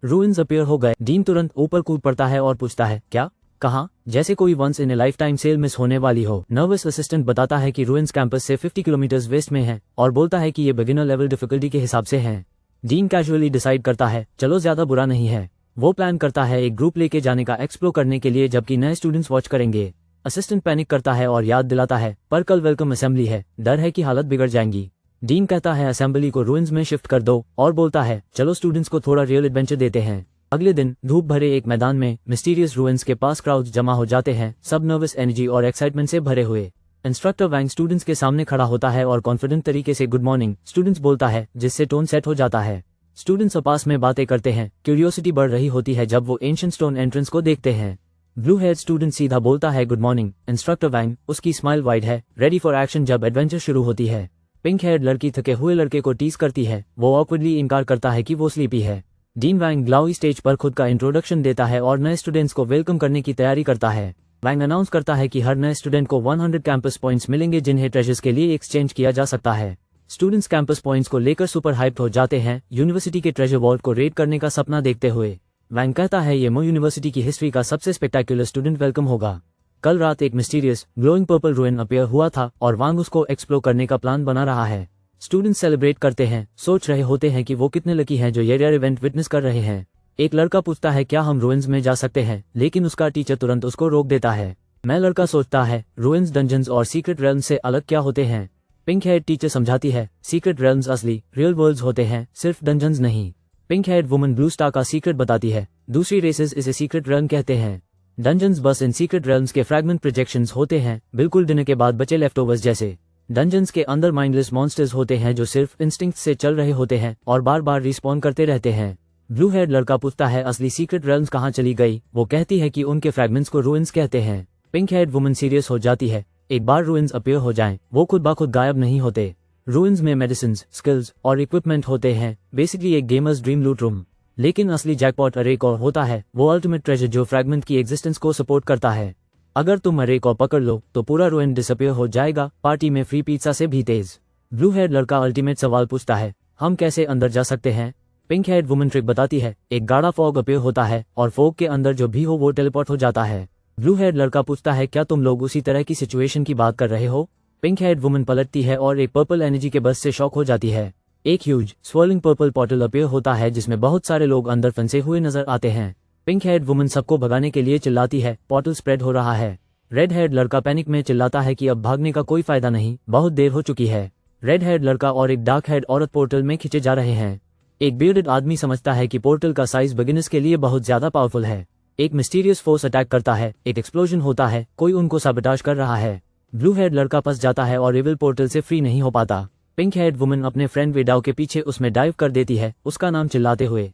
रूइंस अपीयर हो गए। डीन तुरंत ऊपर कूद पड़ता है और पूछता है क्या, कहाँ, जैसे कोई once in a lifetime sale मिस होने वाली हो। नर्वस असिस्टेंट बताता है कि रूइंस कैंपस से 50 किलोमीटर वेस्ट में है और बोलता है कि ये बिगिनर लेवल डिफिकल्टी के हिसाब से हैं। डीन कैजुअली डिसाइड करता है चलो ज्यादा बुरा नहीं है। वो प्लान करता है एक ग्रुप लेके जाने का एक्सप्लोर करने के लिए, जबकि नए स्टूडेंट्स वॉच करेंगे। असिस्टेंट पैनिक करता है और याद दिलाता है पर कल वेलकम असेंबली है, डर है कि हालत बिगड़ जाएंगी। डीन कहता है असेंबली को रूइंस में शिफ्ट कर दो और बोलता है चलो स्टूडेंट्स को थोड़ा रियल एडवेंचर देते हैं। अगले दिन धूप भरे एक मैदान में मिस्टीरियस रूइंस के पास क्राउड्स जमा हो जाते हैं, सब नर्वस एनर्जी और एक्साइटमेंट से भरे हुए। इंस्ट्रक्टर वैंग स्टूडेंट्स के सामने खड़ा होता है और कॉन्फिडेंट तरीके से गुड मॉर्निंग स्टूडेंट्स बोलता है, जिससे टोन सेट हो जाता है। स्टूडेंट्स आपस में बातें करते हैं। क्यूरियोसिटी बढ़ रही होती है जब वो एंशिएंट स्टोन एंट्रेंस को देखते हैं। ब्लू हेड स्टूडेंट सीधा बोलता है गुड मॉर्निंग इंस्ट्रक्टर वैंग। उसकी स्माइल वाइड है, रेडी फॉर एक्शन जब एडवेंचर शुरू होती है। पिंक हेड लड़की थके हुए लड़के को टीज करती है। वो ऑकवर्डली इनकार करता है कि वो स्लीपी है। डीन वैंग ग्लाउई स्टेज पर खुद का इंट्रोडक्शन देता है और नए स्टूडेंट्स को वेलकम करने की तैयारी करता है। वैंग अनाउंस करता है कि हर नए स्टूडेंट को 100 कैंपस पॉइंट्स मिलेंगे जिन्हें ट्रेजर्स के लिए एक्सचेंज किया जा सकता है। स्टूडेंट्स कैंपस पॉइंट्स को लेकर सुपर हाइप्ड हो जाते हैं, यूनिवर्सिटी के ट्रेजर वॉल्ट को रेड करने का सपना देखते हुए। वैंग कहता है ये मो यूनिवर्सिटी की हिस्ट्री का सबसे स्पेक्टेक्युलर स्टूडेंट वेलकम होगा। कल रात एक मिस्टीरियस ग्लोइंग पर्पल रूइन अपीयर हुआ था और वांग उसको एक्सप्लोर करने का प्लान बना रहा है। स्टूडेंट्स सेलिब्रेट करते हैं, सोच रहे होते हैं कि वो कितने लकी हैं जो ये रेयर इवेंट विटनेस कर रहे हैं। एक लड़का पूछता है क्या हम रूइंस में जा सकते हैं, लेकिन उसका टीचर तुरंत उसको रोक देता है। मैं लड़का सोचता है रूइंस डंजन्स और सीक्रेट रेल्म्स से अलग क्या होते हैं। पिंक हेड टीचर समझाती है सीक्रेट रेल्म्स असली रियल वर्ल्ड्स होते हैं, सिर्फ डंजन्स नहीं। Pink head woman blue star का सीक्रेट बताती है, दूसरी रेसेस इसे सीक्रेट रेल्म कहते हैं। डंजन्स बस इन सीक्रेट रेल्म्स के फ्रैगमेंट प्रोजेक्शंस होते हैं, बिल्कुल डिनर के बाद बचे लेफ्टओवर्स जैसे। डंजन्स के अंदर माइंडलेस मॉन्स्टर्स होते हैं जो सिर्फ इंस्टिंक्ट से चल रहे होते हैं और बार बार रिस्पॉन करते रहते हैं। ब्लू हेड लड़का पूछता है असली सीक्रेट रेल्म्स कहाँ चली गई। वो कहती है कि उनके फ्रैगमेंट्स को रूइंस कहते हैं। पिंक हेड वुमन सीरियस हो जाती है, एक बार रूइंस अपीयर हो जाएं, वो खुद ब खुद गायब नहीं होते। रूइंस में मेडिसिन, स्किल्स और इक्विपमेंट होते हैं, बेसिकली एक गेमर्स ड्रीम लूट रूम। लेकिन असली जैकपॉट अरे को होता है, वो अल्टीमेट ट्रेजर जो फ्रैगमेंट की एग्जिस्टेंस को सपोर्ट करता है। अगर तुम अरे को पकड़ लो तो पूरा रूइन डिसअपीयर हो जाएगा, पार्टी में फ्री पिज्जा से भी तेज। ब्लू हेड लड़का अल्टीमेट सवाल पूछता है, हम कैसे अंदर जा सकते हैं। पिंक हेड वुमन ट्रिक बताती है, एक गाढ़ा फॉग अपीयर होता है और फॉग के अंदर जो भी हो वो टेलीपोर्ट हो जाता है। ब्लू हेड लड़का पूछता है क्या तुम लोग उसी तरह की सिचुएशन की बात कर रहे हो। पिंक हेड वुमन पलटती है और एक पर्पल एनर्जी के बस से शॉक हो जाती है। एक huge swirling purple portal appear होता है जिसमें बहुत सारे लोग अंदर फंसे हुए नजर आते हैं। पिंक हेड वुमन सबको भगाने के लिए चिल्लाती है, पोर्टल स्प्रेड हो रहा है। रेड हेड लड़का पैनिक में चिल्लाता है कि अब भागने का कोई फायदा नहीं, बहुत देर हो चुकी है। रेड हेड लड़का और एक डार्क हेड औरत पोर्टल में खींचे जा रहे हैं। एक बियर्डेड आदमी समझता है कि पोर्टल का साइज बिगिनर्स के लिए बहुत ज्यादा पावरफुल है। एक मिस्टीरियस फोर्स अटैक करता है, एक एक्सप्लोजन होता है, कोई उनको साबोटाज कर रहा है। ब्लू हेड लड़का फंस जाता है और एविल पोर्टल से फ्री नहीं हो पाता। पिंक हेड वुमन अपने फ्रेंड वेडाओ के पीछे उसमें डाइव कर देती है, उसका नाम चिल्लाते हुए।